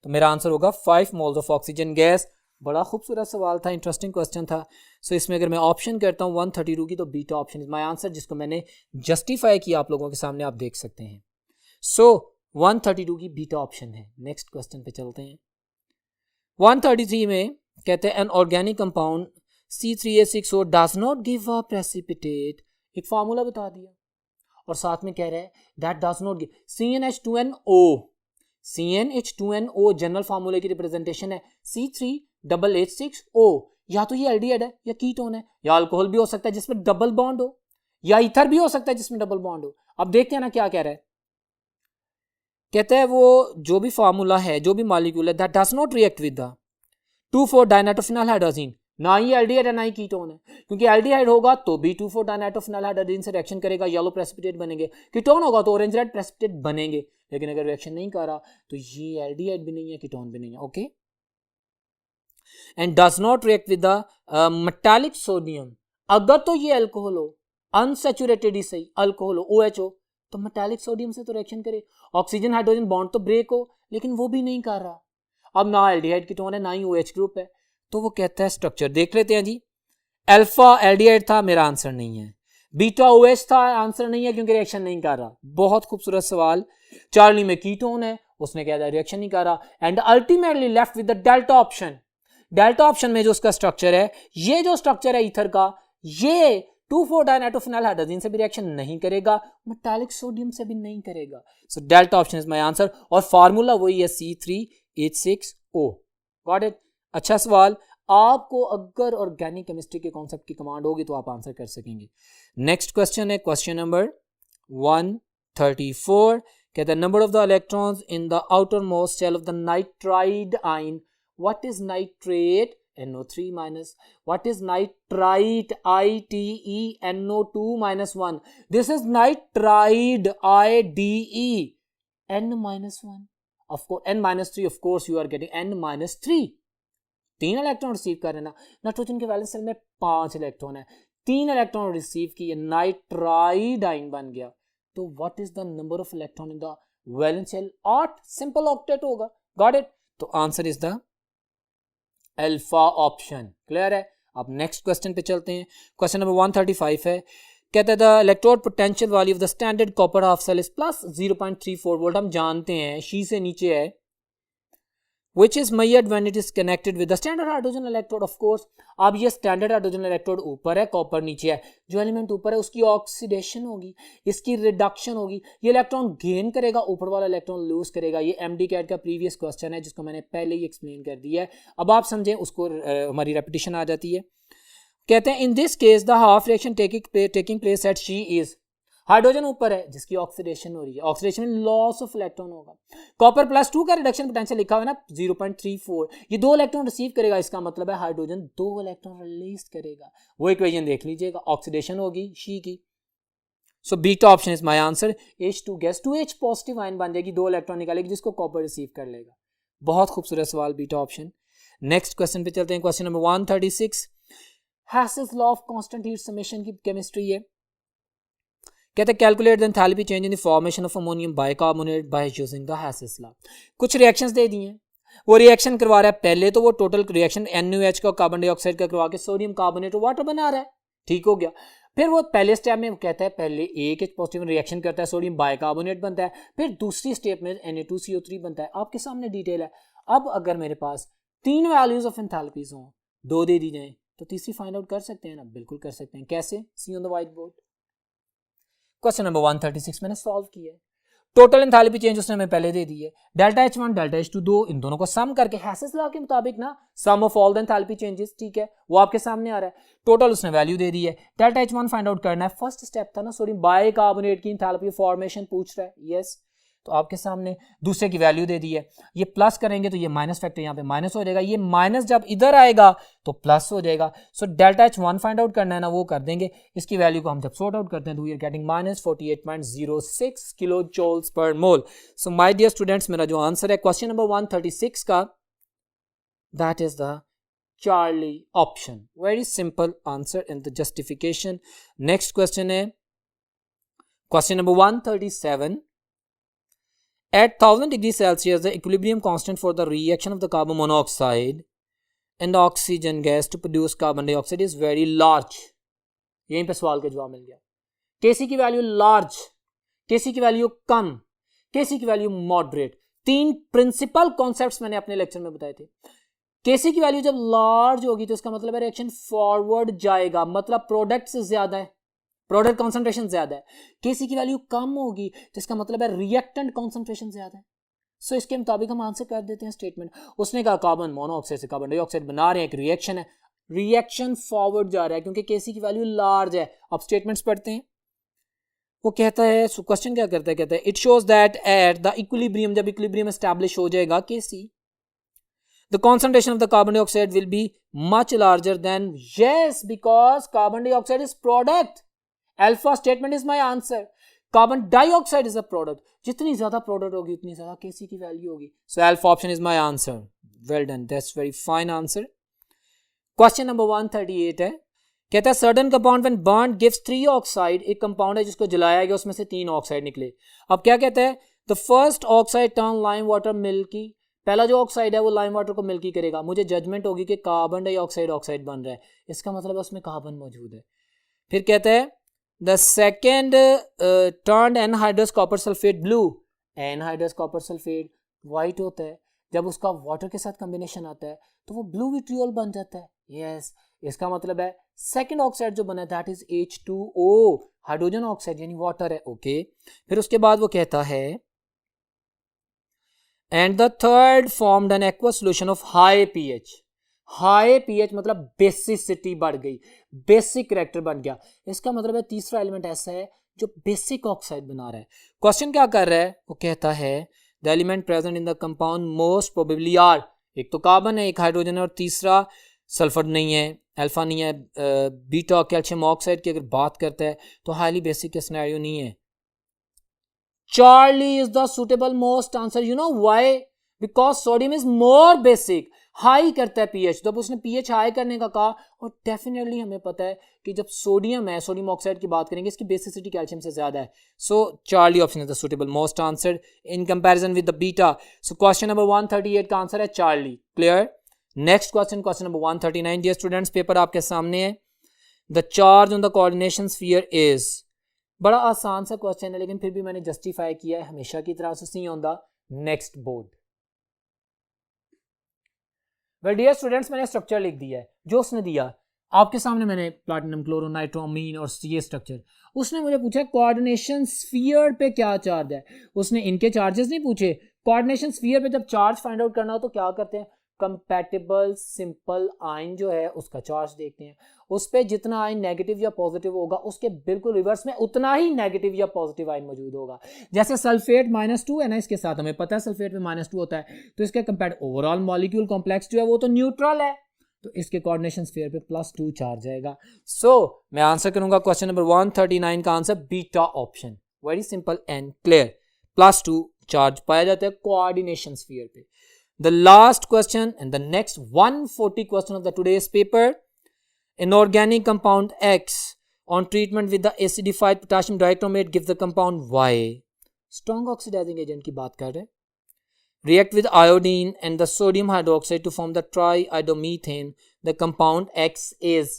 तो मेरा आंसर होगा 5 मोल्स ऑफ ऑक्सीजन गैस. बड़ा खूबसूरत सवाल था, इंटरेस्टिंग क्वेश्चन था. सो इसमें अगर मैं ऑप्शन करता हूँ 132 की, तो beta option is my answer, जिसको मैंने जस्टिफाई किया आप लोगों के सामने, आप देख सकते हैं. सो 132 की बीटा ऑप्शन है. नेक्स्ट क्वेश्चन पे चलते हैं. 133 में कहते हैं an organic compound C3H6O does not give a precipitate. एक फार्मूला बता दिया और साथ में कह रहा है that does not give CnH2nO. CnH2nO general फार्मूले की रिप्रेजेंटेशन है C3H6O. या तो ये एल्डिहाइड है, या कीटोन है, या अल्कोहल भी हो सकता है जिसमें डबल बॉन्ड हो, या ईथर भी हो सकता है जिसमें डबल बॉन्ड हो. अब देखते हैं ना क्या कह रहा है. कहता है वो जो भी फार्मूला है, जो भी मॉलिक्यूल है, that does not react with the two four dinitrophenyl hydrogen. ना ही एल्डिहाइड है ना ही कीटोन है, क्योंकि एल्डिहाइड होगा तो भी 2,4-डाइनाइट्रोफिनाइल हाइड्रोजन से रिएक्शन करेगा, येलो प्रेसिपिटेट बनेंगे. कीटोन होगा तो ऑरेंज रेड प्रेसिपिटेट बनेंगे. लेकिन अगर रिएक्शन नहीं कर रहा तो ये एल्डिहाइड भी नहीं है, कीटोन भी नहीं है. Okay, and does not react with the metallic sodium. अगर तो ये अल्कोहल हो, अनसैचुरेटेड ही सही, अल्कोहल हो, OH हो, तो मेटालिक सोडियम से तो रिएक्शन करे. ऑक्सीजन हाइड्रोजन बॉन्ड तो ब्रेक हो, लेकिन वो भी नहीं कर रहा. अब ना एल्डिहाइड कीटोन है ना ही OH ग्रुप है, तो वो कहता है स्ट्रक्चर देख लेते हैं जी. अल्फा एल्डिहाइड था, मेरा आंसर नहीं है. बीटा OH था, आंसर नहीं है क्योंकि रिएक्शन नहीं कर रहा। बहुत खूबसूरत सवाल। चार्ली में कीटोन है, उसने क्या रिएक्शन नहीं कर रहा, and ultimately left with the delta option. Delta option में जो उसका स्ट्रक्चर है, ये जो स्ट्रक्चर है ईथर का, ये 2,4 डाइनाइट्रोफिनाइल हाइड्रोजन से भी रिएक्शन नहीं करेगा, मेटालिक सोडियम से भी नहीं करेगा। So delta option is my answer, और फार्मूला वही है C3H6O। Got it. अच्छा सवाल। आपको अगर ऑर्गेनिक केमिस्ट्री के कॉन्सेप्ट की कमांड होगी तो आप आंसर कर सकेंगे। नेक्स्ट क्वेश्चन है क्वेश्चन नंबर 134। कहता है number of the electrons in the outermost shell of the nitride ion. What is nitrate? NO3 minus. What is nitrite? ITE NO2 minus 1. This is nitride IDE N minus 1. Of course N minus 3, of course you are getting N minus 3. 3 electron receive कर रहे ना। Nitrogen के valence shell में 5 electron है, 3 electron receive किए, nitride ion बन गया। तो what is the number of electron in the valence shell? 8, simple octet होगा। Got it. तो answer is the alpha option. Clear है। अब नेक्स्ट क्वेश्चन पे चलते हैं। क्वेश्चन नंबर 135 है, कहता है the electrode potential value of the standard copper half cell is plus 0.34 volt. हम जानते हैं शी से नीचे है, which is measured when it is connected with the standard hydrogen electrode, of course। अब ये स्टैंडर्ड हाइड्रोजन इलेक्ट्रोड ऊपर है, कॉपर नीचे है। जो एलिमेंट ऊपर है उसकी ऑक्सीडेशन होगी, इसकी रिडक्शन होगी, ये इलेक्ट्रॉन गेन करेगा, ऊपर वाला इलेक्ट्रॉन लूज करेगा। ये MD कैट का प्रीवियस क्वेश्चन है जिसको मैंने पहले ही एक्सप्लेन कर दिया है। अब आप समझें, उसको हमारी रेपिटेशन आ जाती है। कहते हैं in this case the half reaction taking place at she is, hydrogen ऊपर है जिसकी ऑक्सीडेशन हो रही है, ऑक्सीडेशन में लॉस ऑफ इलेक्ट्रॉन होगा। कॉपर +2 का रिडक्शन पोटेंशियल लिखा हुआ है ना 0.34, ये 2 इलेक्ट्रॉन रिसीव करेगा, इसका मतलब है हाइड्रोजन 2 इलेक्ट्रॉन रिलीज करेगा। वो इक्वेशन देख लीजिएगा, ऑक्सीडेशन होगी शी की। सो beta option is my answer. H2 gas 2H positive ion बन जाएगी, 2 इलेक्ट्रॉन निकालेगी जिसको कॉपर रिसीव कर लेगा। बहुत खूबसूरत सवाल, बीटा ऑप्शन। नेक्स्ट क्वेश्चन पे चलते हैं। Question number 136, हैसेस law of constant heat summation की केमिस्ट्री है। कहते हैं calculate the enthalpy change in the formation of ammonium bicarbonate by using the हैसेस law. कुछ रिएक्शंस दे दिए हैं, वो रिएक्शन करवा रहा है। पहले तो वो टोटल रिएक्शन NaOH का कार्बन डाइऑक्साइड का करवा के सोडियम कार्बोनेट वाटर बना रहा है, ठीक हो गया। फिर वो पहले स्टेप में कहता है पहले एक पॉजिटिव रिएक्शन करता है, सोडियम बाइकार्बोनेट बनता है, फिर दूसरी स्टेप में Na2CO3 बनता है। आपके सामने डिटेल है। अब अगर मेरे पास 3 वैल्यूज ऑफ एंथैल्पीज हों, 2 दे दी जाए, तो तीसरी फाइंड आउट कर सकते हैं ना? बिल्कुल कर सकते हैं। कैसे? See on the white board. Question number 136 मैंने सॉल्व किया है। टोटल एंथैल्पी चेंज उसने हमें पहले दे दी है, डेल्टा H1 डेल्टा H2 2, इन दोनों को सम करके हैसेस लॉ के मुताबिक ना sum of all the enthalpy changes, ठीक है, वो आपके सामने आ रहा है। टोटल उसने वैल्यू दे दी है, डेल्टा H1 फाइंड आउट करना है। फर्स्ट स्टेप था ना, सोडियम बाइकार्बोनेट की एंथैल्पी फॉर्मेशन पूछ रहा है, यस। तो आपके सामने दूसरे की वैल्यू दे दी है, ये प्लस करेंगे तो ये माइनस फैक्टर यहाँ पे माइनस हो जाएगा, ये माइनस जब इधर आएगा तो प्लस हो जाएगा। So delta H1 find out करना है ना, वो कर देंगे। इसकी वैल्यू को हम जब सॉर्ट आउट करते हैं तो we are getting -48.06 kilo joules per mole. So my dear students, मेरा जो आंसर है क्वेश्चन नंबर 136 का, that is the Charlie option. Very simple answer in the justification. Next question है question number 137। At 1000 degrees Celsius, the equilibrium constant for the reaction of the carbon monoxide and oxygen gas to produce carbon dioxide is very large। यहीं पे सवाल का जवाब मिल गया। Kc की value large, Kc की value कम, Kc की value moderate. 3 principal concepts मैंने अपने लेक्चर में बताए थे। Kc की वैल्यू जब लार्ज होगी तो इसका मतलब है रिएक्शन फॉरवर्ड जाएगा, मतलब प्रोडक्ट से ज्यादा है, प्रोडक्ट कॉन्सेंट्रेशन ज्यादा है। Kc की वैल्यू कम होगी तो इसका मतलब है रिएक्टेंट कॉन्सेंट्रेशन ज्यादा है। सो इसके मुताबिक हम आंसर कर देते हैं स्टेटमेंट। उसने कहा कार्बन मोनोऑक्साइड से कार्बन डाइऑक्साइड बना रहे हैं, एक रिएक्शन है, रिएक्शन फॉरवर्ड जा रहा है क्योंकि Kc की वैल्यू लार्ज है। अब स्टेटमेंट्स पढ़ते हैं। वो कहता है, क्वेश्चन क्या करता है, कहता है it shows that at the equilibrium, जब इक्विलिब्रियम एस्टैब्लिश हो जाएगा Kc, the concentration of the carbon dioxide will be much larger than, yes, because carbon dioxide is product। Alpha statement is my answer. Carbon dioxide is a product, जितनी ज्यादा product होगी उतनी ज्यादा Kc की value होगी। सो alpha option is my answer. Well done, that's very fine answer. Question number 138 है, कहता है certain compound when burned gives 3 oxide. एक कंपाउंड है जिसको जलाया गया, उसमें से 3 ऑक्साइड निकले। अब क्या कहता है, the first oxide turn lime water milky. पहला जो ऑक्साइड है वो लाइम वाटर को मिल्की करेगा। मुझे जजमेंट होगी कि कार्बन डाइऑक्साइड ऑक्साइड बन रहा है, इसका मतलब है उसमें कार्बन मौजूद है। फिर कहता है the second turn anhydrous copper sulphate blue, anhydrous copper sulphate white होता है, जब उसका वाटर के साथ कॉम्बिनेशन आता है तो वो ब्लू विट्रियोल बन जाता है। यस, इसका मतलब है सेकेंड ऑक्साइड जो बना that is H2O, hydrogen oxide यानी वाटर है। ओके, फिर उसके बाद वो कहता है and the third formed an aqua solution of high pH. High pH मतलब बेसिसिटी बढ़ गई, बेसिक कैरेक्टर बन गया। इसका मतलब है तीसरा एलिमेंट ऐसा है जो बेसिक ऑक्साइड बना रहा है। क्वेश्चन क्या कर रहा है, वो कहता है the element present in the compound most probably are, एक तो कार्बन है, एक हाइड्रोजन है और तीसरा सल्फर नहीं है, अल्फा नहीं है, बीटा कैल्शियम ऑक्साइड की अगर बात करता है तो हाईली बेसिक का सिनेरियो नहीं है। Charlie is the suitable most answer. You know why? Because sodium is more basic. High करता है पीएच, जब उसने पीएच हाई करने का कहा, और डेफिनेटली हमें पता है कि जब सोडियम है, सोडियम ऑक्साइड की बात करेंगे, इसकी बेसिसिटी कैल्शियम से ज्यादा है। So Charlie option is the suitable most answer in comparison with the beta. So question number 138 का आंसर है Charlie. Clear? Next question, question number 139। Dear students, paper आपके सामने है। The charge on the coordination sphere is, बड़ा आसान सा question है लेकिन फिर भी मैंने जस्टिफाई किया है, हमेशा की तरह से नहीं होता। Next board. Well dear students, मैंने स्ट्रक्चर लिख दिया है जो उसने दिया आपके सामने। मैंने प्लैटिनम क्लोरो नाइट्रोमीन और ये स्ट्रक्चर, उसने मुझे पूछा कोऑर्डिनेशन स्फीयर पे क्या चार्ज है। उसने इनके चार्जेस नहीं पूछे, कोऑर्डिनेशन स्फीयर पे जब चार्ज फाइंड आउट करना हो तो क्या करते हैं, कंपैटिबल सिंपल आयन जो है उसका चार्ज देखते हैं। उस पर जितना आयन नेगेटिव या पॉजिटिव होगा उसके बिल्कुल रिवर्स में उतना ही नेगेटिव या पॉजिटिव आयन मौजूद होगा। जैसे सल्फेट -2 है ना, इसके साथ हमें पता है सल्फेट में -2 होता है, तो इसके कंपेयर ओवरऑल मॉलिक्यूल कॉम्प्लेक्स जो है वो तो न्यूट्रल है, तो इसके कोऑर्डिनेशन स्फीयर पे +2 चार्ज आएगा। सो मैं आंसर करूंगा क्वेश्चन नंबर 139 का आंसर beta option. Very simple and clear, +2 charge पाया जाता है कोऑर्डिनेशन स्फीयर पे। The last question and the next 140 question of the today's paper. An organic compound X on treatment with the acidified potassium dichromate gives the compound Y. Strong oxidizing agent की बात कर रहे हैं. React with iodine and the sodium hydroxide to form the triiodomethane. The compound X is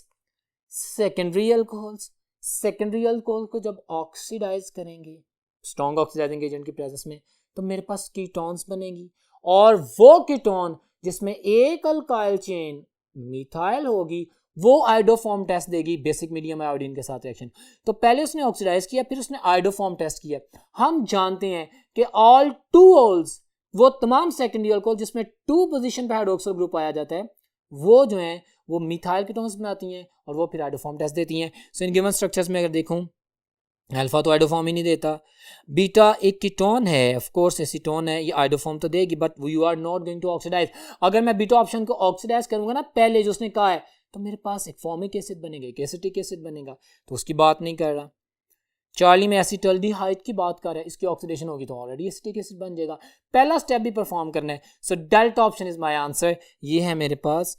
secondary alcohols. Secondary alcohol को जब oxidise करेंगे strong oxidising agent की presence में तो मेरे पास कीटोन्स बनेगी, और वो कीटोन जिसमें एक अल्काइल चेन मिथाइल होगी वो आयोडोफॉर्म टेस्ट देगी बेसिक मीडियम आयोडीन के साथ रिएक्शन। तो पहले उसने ऑक्सीडाइज किया, फिर उसने आयोडोफॉर्म टेस्ट किया। हम जानते हैं कि ऑल टू ओल्स, वो तमाम सेकेंडरी अल्कोहल जिसमें 2 पोजीशन पे हाइड्रोक्सिल ग्रुप पाया जाता है, वो जो है वो मिथाइल कीटोन्स बनाती हैं और वो फिर आयोडोफॉर्म टेस्ट देती हैं। सो इन गिवन स्ट्रक्चर्स में अगर देखूं, अल्फा तो आइडोफॉर्म ही नहीं देता, बीटा एक कीटोन है, ऑफ कोर्स एसीटोन है, ये आइडोफॉर्म तो देगी, but you are not going to oxidize. अगर मैं बीटा ऑप्शन को ऑक्सीडाइज करूंगा ना पहले जो उसने कहा है, तो मेरे पास एक फॉर्मिक एसिड बनेगा, एक एसिटिक एसिड बनेगा, तो उसकी बात नहीं कर रहा। चार्ली में एसिटल्डिहाइड की बात कर रहा है, इसकी ऑक्सीडेशन होगी तो ऑलरेडी एसिटिक एसिड बन जाएगा। पहला स्टेप भी परफॉर्म करना है। So delta option is my answer. ये है मेरे पास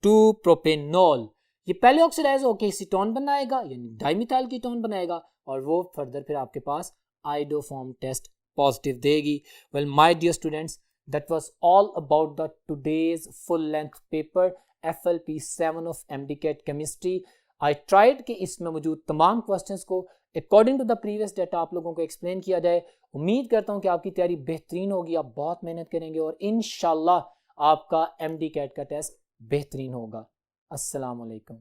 2 प्रोपेनॉल, ये पहले ऑक्सीडाइज होकर एसीटोन बनाएगा यानी डाइमिथाइल कीटोन बनाएगा, और वो फर्दर फिर आपके पास आइडोफॉर्म टेस्ट पॉजिटिव देगी। Well my dear students, that was all about the today's full length paper FLP 7 of MDCAT chemistry. I tried कि इसमें मौजूद तमाम क्वेश्चंस को according to the previous data आप लोगों को एक्सप्लेन किया जाए। उम्मीद करता हूं कि आपकी तैयारी बेहतरीन होगी, आप बहुत मेहनत करेंगे और इंशाल्लाह आपका MDCAT का टेस्ट बेहतरीन होगा। अस्सलाम वालेकुम।